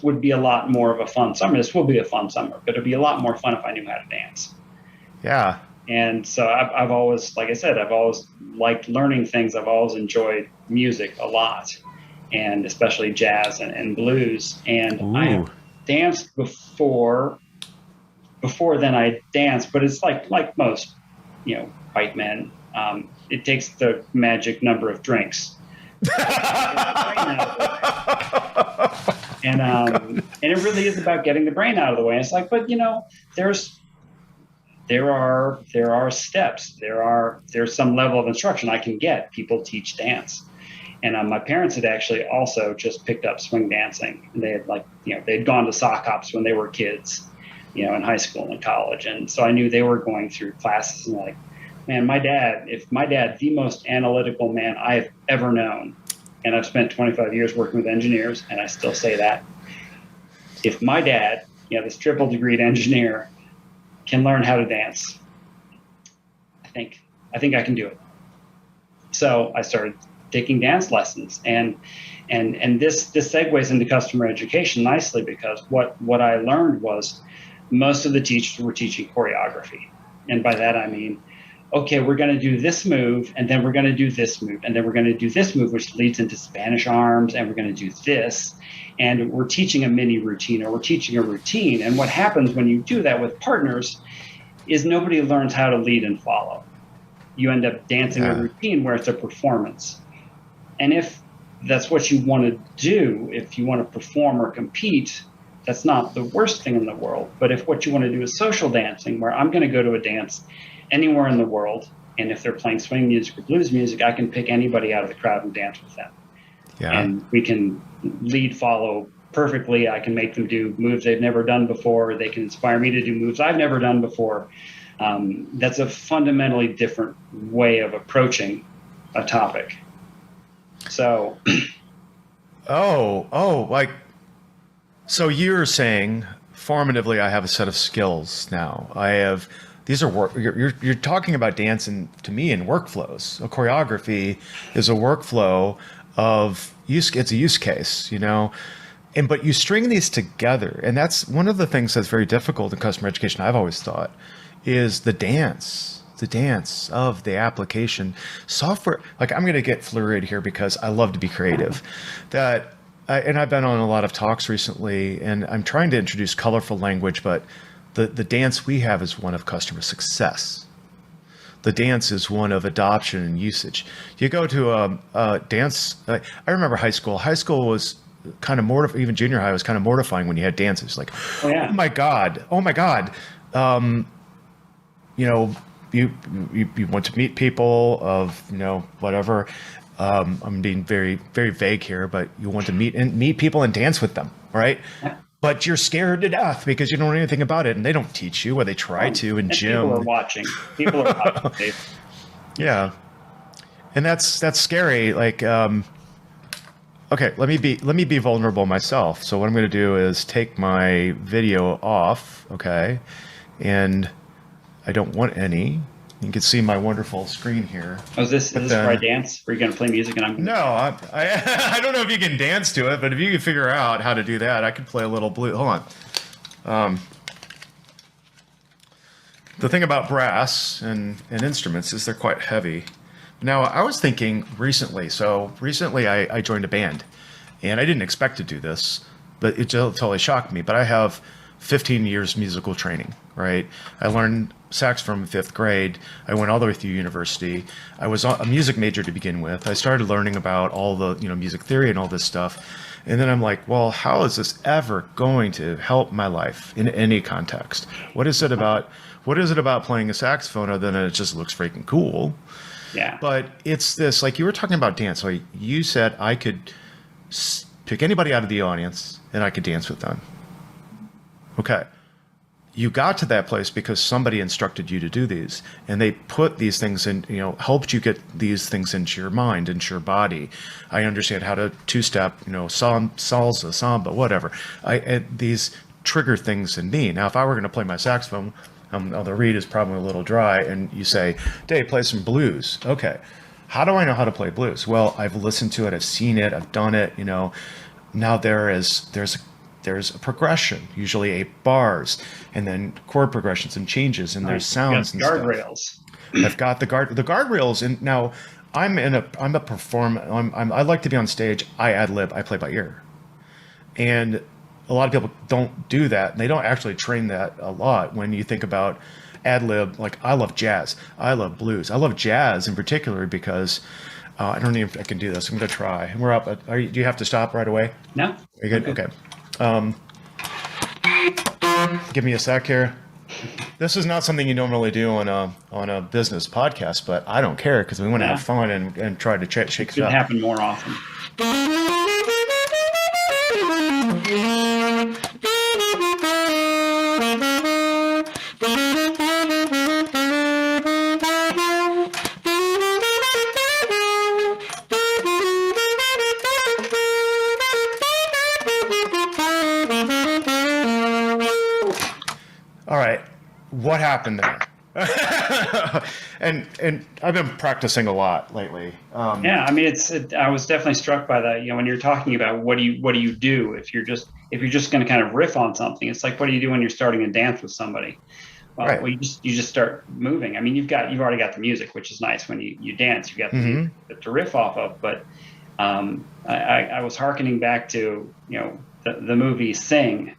would be a lot more of a fun summer. This will be a fun summer, but it'd be a lot more fun if I knew how to dance. Yeah. And so I've always, like I said, I've always liked learning things. I've always enjoyed music a lot, and especially jazz and blues. And Ooh. I have danced before then I danced, but it's like most, white men. It takes the magic number of drinks. And it really is about getting the brain out of the way. And it's like, but there are steps. There's some level of instruction I can get. People teach dance. And my parents had actually also just picked up swing dancing. They had they'd gone to sock hops when they were kids, in high school and college. And so I knew they were going through classes, and like, man, my dad, the most analytical man I've ever known, and I've spent 25 years working with engineers, and I still say that, if my dad, this triple degreed engineer, can learn how to dance, I think I can do it. So I started taking dance lessons, and this segues into customer education nicely, because what I learned was most of the teachers were teaching choreography. And by that I mean, okay, we're going to do this move, and then we're going to do this move, and then we're going to do this move, which leads into Spanish arms, and we're going to do this. And we're teaching a mini routine, or we're teaching a routine. And what happens when you do that with partners is nobody learns how to lead and follow. You end up dancing a routine where it's a performance. And if that's what you want to do, if you want to perform or compete, that's not the worst thing in the world. But if what you want to do is social dancing, where I'm going to go to a dance anywhere in the world, and if they're playing swing music or blues music, I can pick anybody out of the crowd and dance with them. Yeah. And we can lead, follow perfectly. I can make them do moves they've never done before. They can inspire me to do moves I've never done before. That's a fundamentally different way of approaching a topic. So, so you're saying formatively, I have a set of skills now. These are you're talking about dance, and to me, in workflows. A choreography is a workflow it's a use case, but you string these together, and that's one of the things that's very difficult in customer education, I've always thought, is the dance of the application software. Like, I'm going to get fluid here because I love to be creative. And I've been on a lot of talks recently, and I'm trying to introduce colorful language, but the dance we have is one of customer success. The dance is one of adoption and usage. You go to a dance. I remember high school. High school was kind of mortifying. Even junior high was kind of mortifying when you had dances. Like, oh my God. You want to meet people of whatever. I'm being very, very vague here, but you want to meet people and dance with them, right? But you're scared to death because you don't know anything about it, and they don't teach you, or they try to in gym. People are watching. Yeah, and that's scary. Like, okay, let me be vulnerable myself. So what I'm going to do is take my video off, okay, and I don't want any. You can see my wonderful screen here. Oh, is this where I dance? Where you're going to play music and I'm going to... No, I don't know if you can dance to it, but if you can figure out how to do that, I could play a little blue. Hold on. The thing about brass and instruments is they're quite heavy. Now, I was thinking recently, I joined a band, and I didn't expect to do this, but it totally shocked me. But I have 15 years musical training, right? I learned sax from 5th grade. I went all the way through university. I was a music major to begin with. I started learning about all the music theory and all this stuff. And then I'm like, well, how is this ever going to help my life in any context? What is it about playing a saxophone other than it just looks freaking cool? Yeah. But it's this, like you were talking about dance. Like you said, I could pick anybody out of the audience, and I could dance with them. Okay. You got to that place because somebody instructed you to do these, and they put these things in, helped you get these things into your mind, into your body. I understand how to two-step, salsa, samba, whatever. These trigger things in me. Now, if I were going to play my saxophone, the reed is probably a little dry, and you say, Dave, play some blues. Okay. How do I know how to play blues? Well, I've listened to it, I've seen it, I've done it, Now there's a progression, usually 8 bars, and then chord progressions and changes, and there's sounds and guardrails. I've got the guardrails, and now I'm a performer. I like to be on stage. I ad lib. I play by ear, and a lot of people don't do that. And they don't actually train that a lot. When you think about ad lib, like I love jazz, I love blues, I love jazz in particular because. I don't know if I can do this. I'm going to try. We're up. Do you have to stop right away? No. Are you good? Okay. Give me a sec here. This is not something you normally do on a business podcast, but I don't care because we want to have fun and try to shake it up. It should happen more often. All right, what happened there? and I've been practicing a lot lately. Yeah, I mean, I was definitely struck by that. When you're talking about what do you do if you're just going to kind of riff on something, it's like what do you do when you're starting a dance with somebody? Right. Well, you just start moving. I mean, you've already got the music, which is nice when you dance. You've got the music to riff off of. But I was hearkening back to the movie Sing.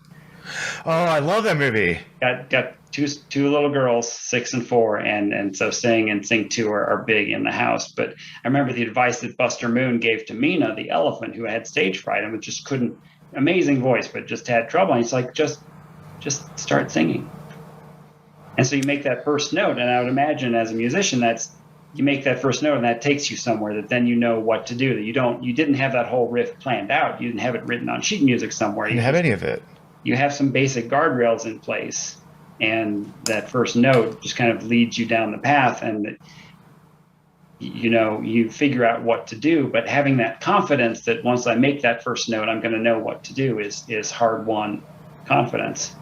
Oh, I love that movie. Got two little girls, 6 and 4, and so Sing and Sing 2 are big in the house. But I remember the advice that Buster Moon gave to Mina, the elephant, who had stage fright and just couldn't, amazing voice, but just had trouble. And he's like, just start singing. And so you make that first note, and I would imagine as a musician, you make that first note, and that takes you somewhere that then you know what to do. That you didn't have that whole riff planned out. You didn't have it written on sheet music somewhere. You didn't have any of it. You have some basic guardrails in place, and that first note just kind of leads you down the path, and you figure out what to do. But having that confidence that once I make that first note, I'm going to know what to do is hard-won confidence.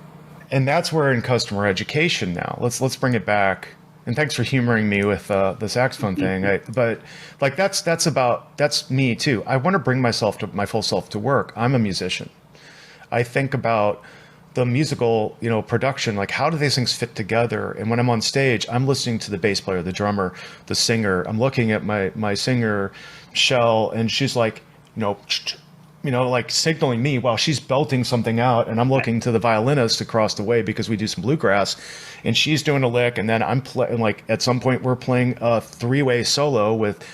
And that's where in customer education now. Let's bring it back. And thanks for humoring me with the saxophone thing. But like that's me too. I want to bring my full self to work. I'm a musician. I think about the musical, production, like how do these things fit together? And when I'm on stage, I'm listening to the bass player, the drummer, the singer. I'm looking at my singer, Shell, and she's like, like signaling me while she's belting something out. And I'm looking to the violinist across the way because we do some bluegrass, and she's doing a lick. And then I'm playing, like at some point we're playing a 3-way solo with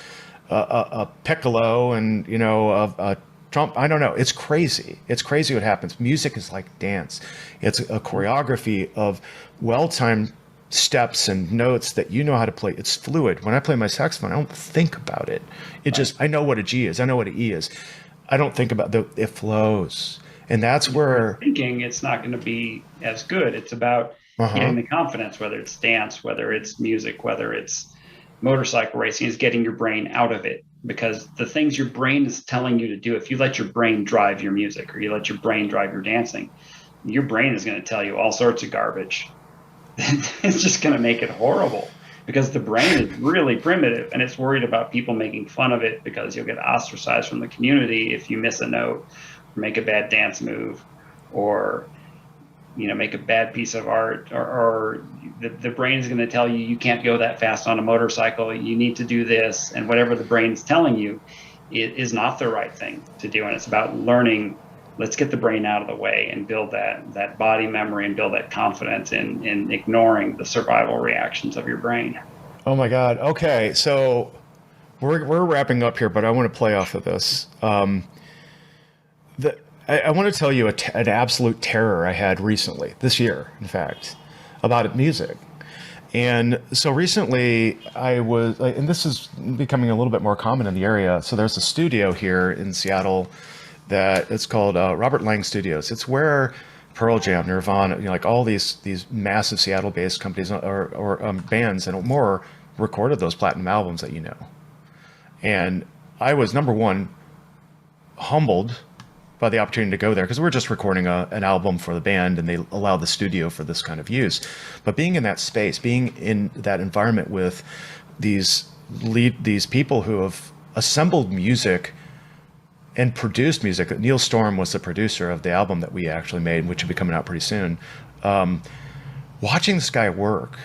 a piccolo and, a Trump, I don't know. It's crazy. It's crazy what happens. Music is like dance. It's a choreography of well-timed steps and notes that you know how to play. It's fluid. When I play my saxophone, I don't think about it. I know what a G is. I know what an E is. I don't think about it flows. And that's where thinking it's not going to be as good. It's about getting the confidence, whether it's dance, whether it's music, whether it's motorcycle racing, is getting your brain out of it. Because the things your brain is telling you to do, if you let your brain drive your music or you let your brain drive your dancing, your brain is going to tell you all sorts of garbage. It's just going to make it horrible because the brain is really primitive and it's worried about people making fun of it because you'll get ostracized from the community if you miss a note or make a bad dance move or make a bad piece of art, or the brain is going to tell you can't go that fast on a motorcycle. You need to do this, and whatever the brain's telling you, it is not the right thing to do. And it's about learning. Let's get the brain out of the way and build that body memory and build that confidence in ignoring the survival reactions of your brain. Oh my God. Okay, so we're wrapping up here, but I want to play off of this. I want to tell you an absolute terror I had recently, this year, in fact, about music. And so recently and this is becoming a little bit more common in the area. So there's a studio here in Seattle that it's called Robert Lang Studios. It's where Pearl Jam, Nirvana, like all these massive Seattle-based companies or bands and more recorded those platinum albums that you know. And I was, number one, humbled by the opportunity to go there because we're just recording an album for the band and they allow the studio for this kind of use. But being in that space, being in that environment with these people who have assembled music and produced music. Neil Storm was the producer of the album that we actually made, which will be coming out pretty soon. Watching this guy work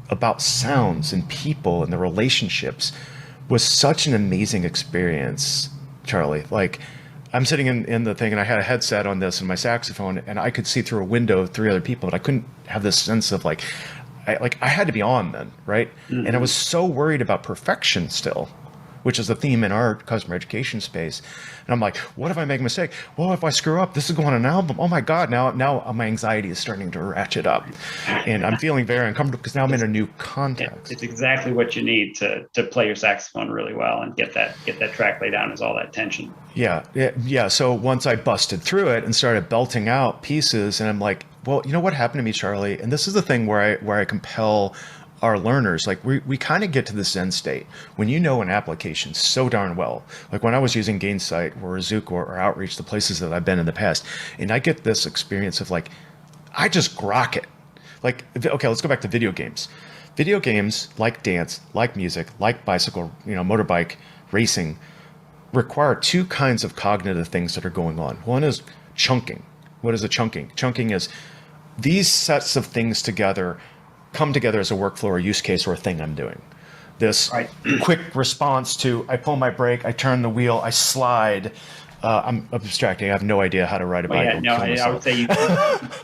about sounds and people and the relationships was such an amazing experience, Charlie. Like, I'm sitting in the thing and I had a headset on this and my saxophone and I could see through a window of 3 other people, but I couldn't have this sense of I had to be on then, right? Mm-hmm. And I was so worried about perfection still, which is the theme in our customer education space. And I'm like, what if I make a mistake? Well, if I screw up, this is going on an album. Oh my God, now my anxiety is starting to ratchet up. And I'm feeling very uncomfortable because now I'm in a new context. It's exactly what you need to play your saxophone really well and get that track laid down is all that tension. Yeah. So once I busted through it and started belting out pieces, and I'm like, well, you know what happened to me, Charlie? And this is the thing where I compel our learners, like we kind of get to this end state when you know an application so darn well. Like when I was using Gainsight or Azuka or Outreach, the places that I've been in the past, and I get this experience of like, I just grok it. Like, okay, let's go back to video games. Video games, like dance, like music, like bicycle, motorbike racing, require 2 kinds of cognitive things that are going on. One is chunking. What is a chunking? Chunking is these sets of things together come together as a workflow or use case or a thing I'm doing. This quick response to, I pull my brake, I turn the wheel, I slide. I'm abstracting. I have no idea how to ride a bike. I would say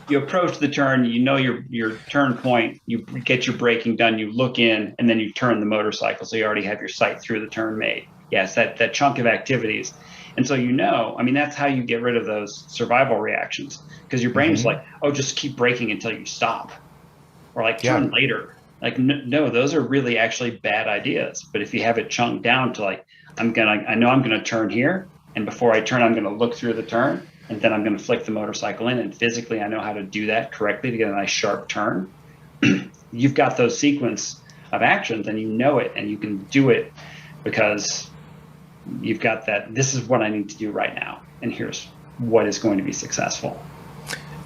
you approach the turn, you know your turn point, you get your braking done, you look in, and then you turn the motorcycle. So you already have your sight through the turn made. Yes, that chunk of activities. And so that's how you get rid of those survival reactions. Because your brain is like, oh, just keep braking until you stop. Or like turn later. Like, no, those are really actually bad ideas. But if you have it chunked down to like, I know I'm going to turn here. And before I turn, I'm going to look through the turn. And then I'm going to flick the motorcycle in. And physically, I know how to do that correctly to get a nice sharp turn. You've got those sequence of actions and you know it and you can do it because you've got that. This is what I need to do right now. And here's what is going to be successful.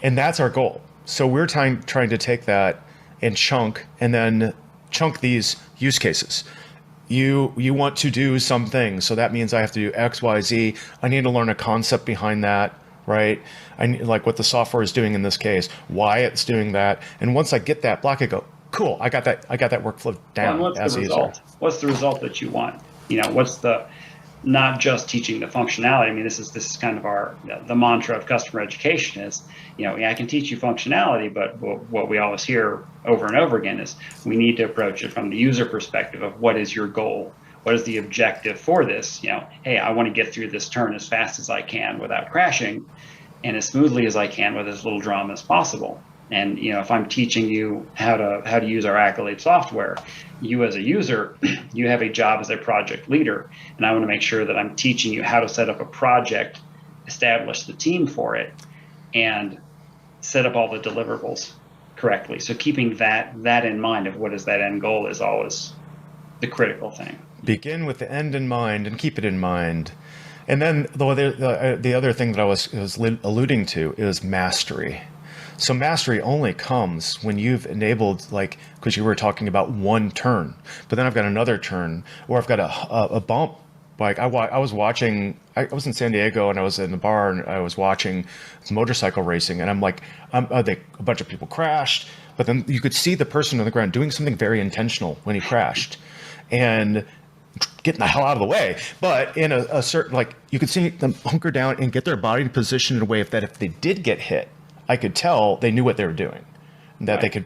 And that's our goal. So we're trying to take that and chunk these use cases. You want to do something, so that means I have to do X, Y, Z. I need to learn a concept behind that, right? I need, like what the software is doing in this case, why it's doing that, and once I get that block, I go, cool, I got that workflow down. Well, what's the result? What's the result that you want? What's the not just teaching the functionality. I mean, this is kind of the mantra of customer education is, I can teach you functionality, but what we always hear over and over again is we need to approach it from the user perspective of what is your goal? What is the objective for this? Hey, I want to get through this turn as fast as I can without crashing and as smoothly as I can with as little drama as possible. And if I'm teaching you how to use our Accolade software, you as a user, you have a job as a project leader, and I want to make sure that I'm teaching you how to set up a project, establish the team for it, and set up all the deliverables correctly. So keeping that in mind of what is that end goal is always the critical thing. Begin with the end in mind and keep it in mind. And then the other thing that I was alluding to is mastery. So mastery only comes when you've enabled, because you were talking about one turn, but then I've got another turn, or I've got a bump. Like I was in San Diego and I was in the bar and I was watching motorcycle racing, and I'm like, a bunch of people crashed, but then you could see the person on the ground doing something very intentional when he crashed, and getting the hell out of the way. But in a certain, you could see them hunker down and get their body positioned in a way that if they did get hit, I could tell they knew what they were doing, that they could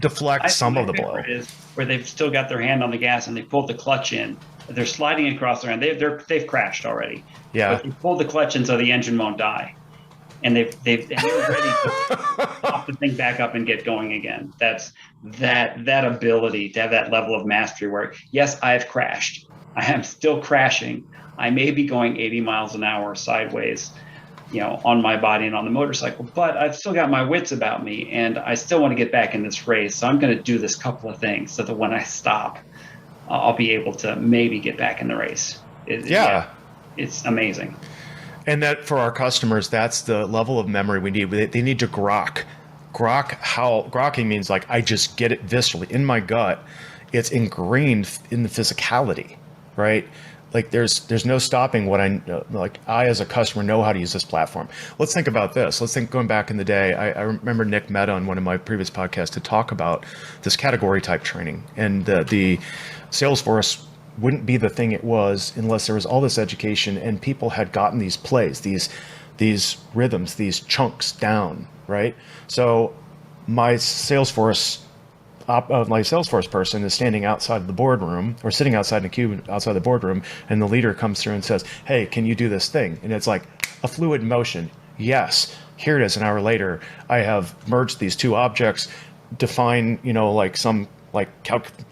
deflect some of the blow. Is where they've still got their hand on the gas and they pulled the clutch in. They're sliding across their hand. They've crashed already. Yeah. But they pulled the clutch in so the engine won't die, and they're ready to pop the thing back up and get going again. That's that ability to have that level of mastery where, yes, I've crashed, I am still crashing. I may be going 80 miles an hour sideways, on my body and on the motorcycle, but I've still got my wits about me, and I still want to get back in this race. So I'm going to do this couple of things so that when I stop, I'll be able to maybe get back in the race. It's amazing. And that for our customers, that's the level of memory we need. They need to grok. Grokking means like I just get it viscerally in my gut. It's ingrained in the physicality, right? Like there's no stopping what I as a customer know how to use this platform. Let's think about this. Let's think going back in the day. I remember Nick met on one of my previous podcasts to talk about this category type training, and the Salesforce wouldn't be the thing it was unless there was all this education and people had gotten these plays, these rhythms, these chunks down, right? So my Salesforce person is standing outside the boardroom or sitting outside in a cube outside the boardroom, and the leader comes through and says, "Hey, can you do this thing?" And it's like a fluid motion. Yes, here it is. An hour later, I have merged these two objects, define, like some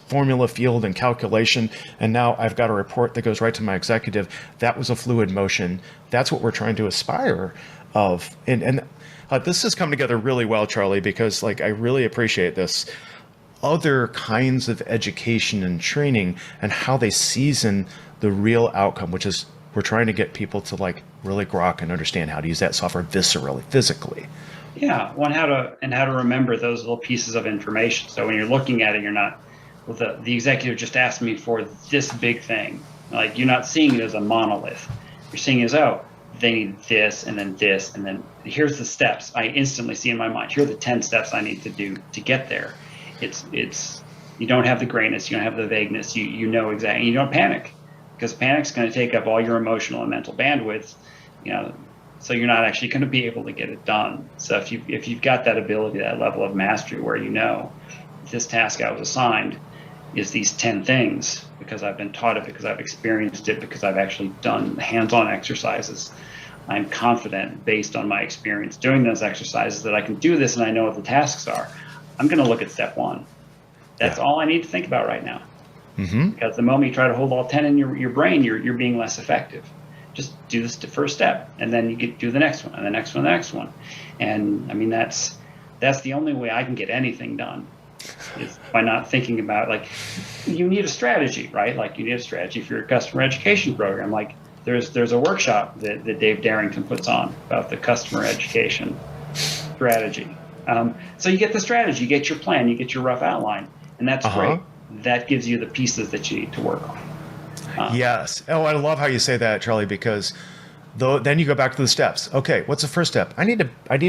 formula field and calculation, and now I've got a report that goes right to my executive. That was a fluid motion. That's what we're trying to aspire of. And this has come together really well, Charlie, because I really appreciate this. Other kinds of education and training and how they season the real outcome, which is we're trying to get people to really grok and understand how to use that software viscerally, physically. Yeah, how to remember those little pieces of information. So when you're looking at it, you're not, well, the executive just asked me for this big thing. You're not seeing it as a monolith. You're seeing it as, they need this, and then here's the steps. I instantly see in my mind, here are the 10 steps I need to do to get there. It's you don't have the grayness, you don't have the vagueness, you know exactly, you don't panic, because panic's going to take up all your emotional and mental bandwidth, so you're not actually going to be able to get it done. So if you've got that ability, that level of mastery where this task I was assigned is these 10 things, because I've been taught it, because I've experienced it, because I've actually done hands-on exercises, I'm confident based on my experience doing those exercises that I can do this, and I know what the tasks are. I'm going to look at step 1. That's all I need to think about right now. Mm-hmm. Because the moment you try to hold all 10 in your brain, you're being less effective. Just do this first step, and then you do the next one, and the next one, and the next one. And I mean, that's the only way I can get anything done, is by not thinking about, you need a strategy, right? You need a strategy for your customer education program. There's a workshop that Dave Darrington puts on about the customer education strategy. So you get the strategy, you get your plan, you get your rough outline, and that's great. That gives you the pieces that you need to work on. Yes. Oh, I love how you say that, Charlie, because then you go back to the steps. Okay, what's the first step? I need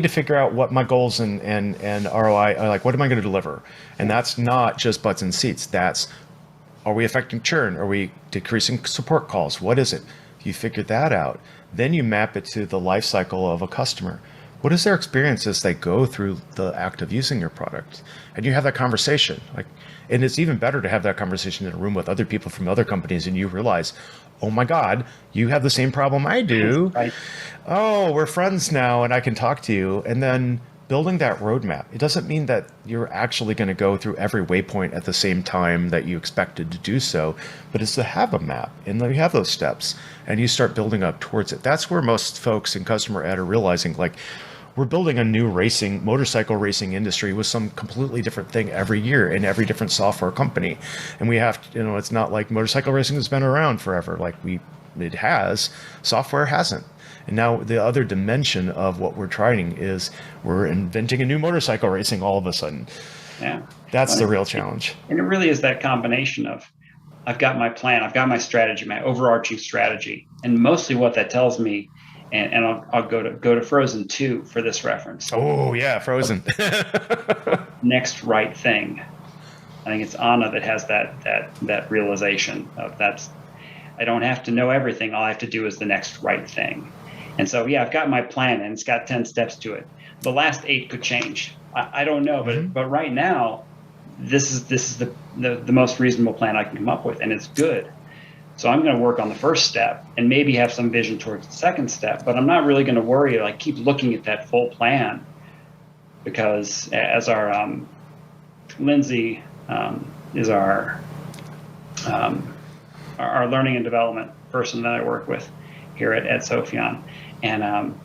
to figure out what my goals and ROI are. What am I going to deliver? And that's not just butts and seats. That's, are we affecting churn? Are we decreasing support calls? What is it? You figure that out. Then you map it to the life cycle of a customer. What is their experience as they go through the act of using your product? And you have that conversation. And it's even better to have that conversation in a room with other people from other companies, and you realize, oh my God, you have the same problem I do. Right. Oh, we're friends now, and I can talk to you. And then building that roadmap. It doesn't mean that you're actually going to go through every waypoint at the same time that you expected to do so, but it's to have a map, and then you have those steps, and you start building up towards it. That's where most folks in customer ed are realizing, we're building a new motorcycle racing industry with some completely different thing every year in every different software company. And we have to, it's not like motorcycle racing has been around forever. It has, software hasn't. And now the other dimension of what we're trying is we're inventing a new motorcycle racing all of a sudden. Yeah. That's the real challenge. And it really is that combination of, I've got my plan, I've got my strategy, my overarching strategy. And mostly what that tells me, and I'll go to Frozen 2 for this reference. Oh yeah, Frozen. Next right thing. I think it's Anna that has that realization of I don't have to know everything. All I have to do is the next right thing. And so I've got my plan, and it's got 10 steps to it. The last 8 could change. I don't know, but right now, this is the most reasonable plan I can come up with, and it's good. So I'm going to work on the first step and maybe have some vision towards the second step, but I'm not really going to worry, keep looking at that full plan, because as our Lindsay is our our learning and development person that I work with here at Sopheon. And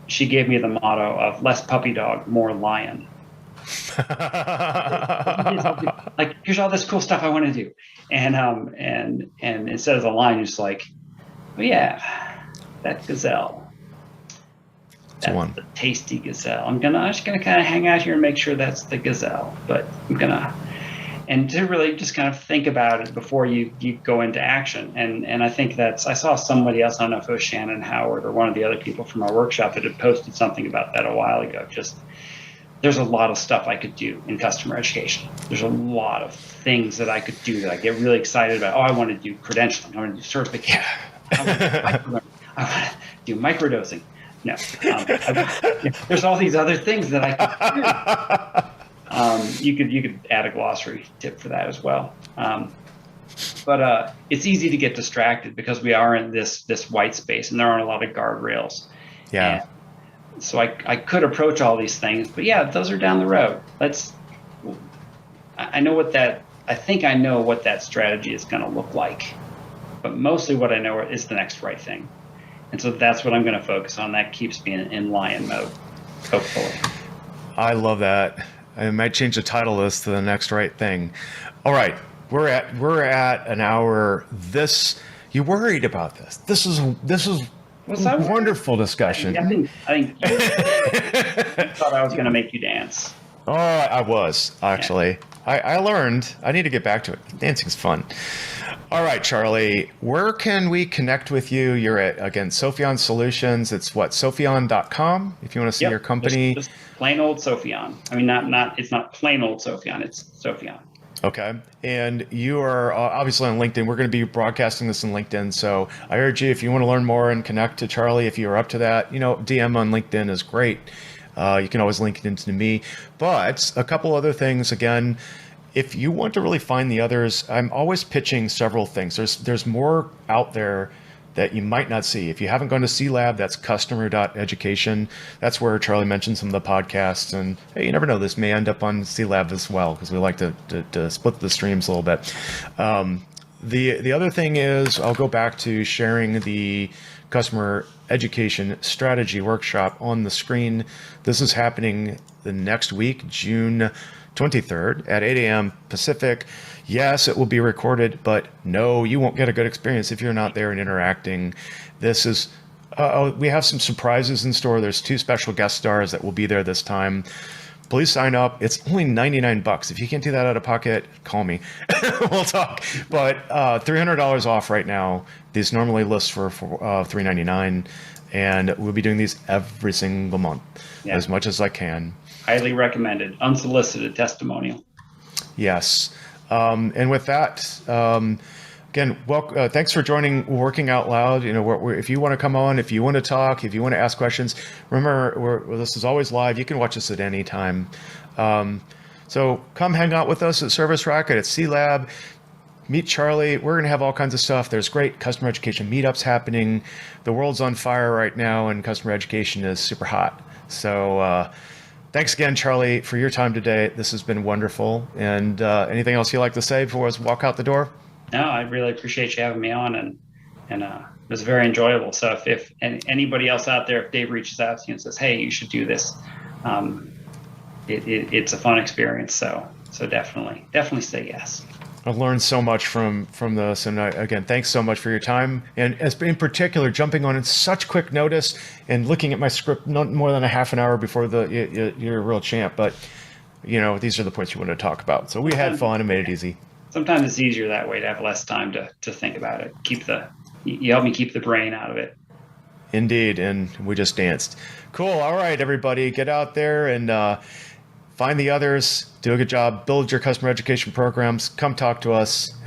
she gave me the motto of less puppy dog, more lion. Like, here's all this cool stuff I want to do. And instead of the lion, it's like, oh yeah, that gazelle. That's one. the tasty gazelle. I'm just gonna kind of hang out here and make sure that's the gazelle. But and to really just kind of think about it before you go into action. And I think I saw somebody else, I don't know if it was Shannon Howard or one of the other people from our workshop that had posted something about that a while ago. Just there's a lot of stuff I could do in customer education. There's a lot of things that I could do that I get really excited about. Oh, I want to do credentialing. I want to do certification. I want to do microdosing. No, there's all these other things that I could do. You could add a glossary tip for that as well. But it's easy to get distracted because we are in this white space and there aren't a lot of guardrails. Yeah. And so I could approach all these things, but yeah, those are down the road. I think I know what that strategy is going to look like, but mostly what I know is the next right thing. And so that's what I'm going to focus on. That keeps me in lion mode, hopefully. I love that. I might change the title of this to the next right thing. All right, we're at an hour. You worried about this? This is wonderful discussion. I think you thought I was going to make you dance. Oh, I was actually. Yeah. I learned. I need to get back to it. Dancing's fun. All right, Charlie, where can we connect with you? You're at, again, Sopheon Solutions. It's what, Sopheon.com, if you want to see your company. Just plain old Sopheon. I mean, it's not plain old Sopheon, it's Sopheon. Okay. And you are obviously on LinkedIn. We're going to be broadcasting this on LinkedIn. So I urge you, if you want to learn more and connect to Charlie, if you're up to that, DM on LinkedIn is great. You can always link it into me. But a couple other things, again, if you want to really find the others, I'm always pitching several things. There's more out there that you might not see. If you haven't gone to C-Lab, that's customer.education. That's where Charlie mentioned some of the podcasts. And hey, you never know, this may end up on C-Lab as well, because we like to split the streams a little bit. The other thing is, I'll go back to sharing the customer education strategy workshop on the screen. This is happening the next week, June 23rd at 8 a.m. Pacific. Yes, it will be recorded, but no, you won't get a good experience if you're not there and interacting. This is, we have some surprises in store. There's 2 special guest stars that will be there this time. Please sign up. It's only $99. If you can't do that out of pocket, call me. We'll talk. But $300 off right now. These normally list for $399, and we'll be doing these every single month, as much as I can. Highly recommended. Unsolicited testimonial. Yes. And with that, again, thanks for joining Working Out Loud. If you want to come on, if you want to talk, if you want to ask questions, remember, this is always live. You can watch us at any time. So come hang out with us at Service Rocket, at C-Lab. Meet Charlie. We're going to have all kinds of stuff. There's great customer education meetups happening. The world's on fire right now, and customer education is super hot. So thanks again, Charlie, for your time today. This has been wonderful. And anything else you'd like to say before we walk out the door? No, I really appreciate you having me on, and it was very enjoyable. So if anybody else out there, if Dave reaches out to you and says, "Hey, you should do this," it's a fun experience. So definitely say yes. I've learned so much from this, and again, thanks so much for your time, and in particular, jumping on in such quick notice and looking at my script not more than a half an hour before you're a real champ. But these are the points you want to talk about. So we had fun and made it easy. Sometimes it's easier that way to have less time to think about it. You help me keep the brain out of it. Indeed, and we just danced. Cool. All right, everybody, get out there and find the others. Do a good job. Build your customer education programs. Come talk to us.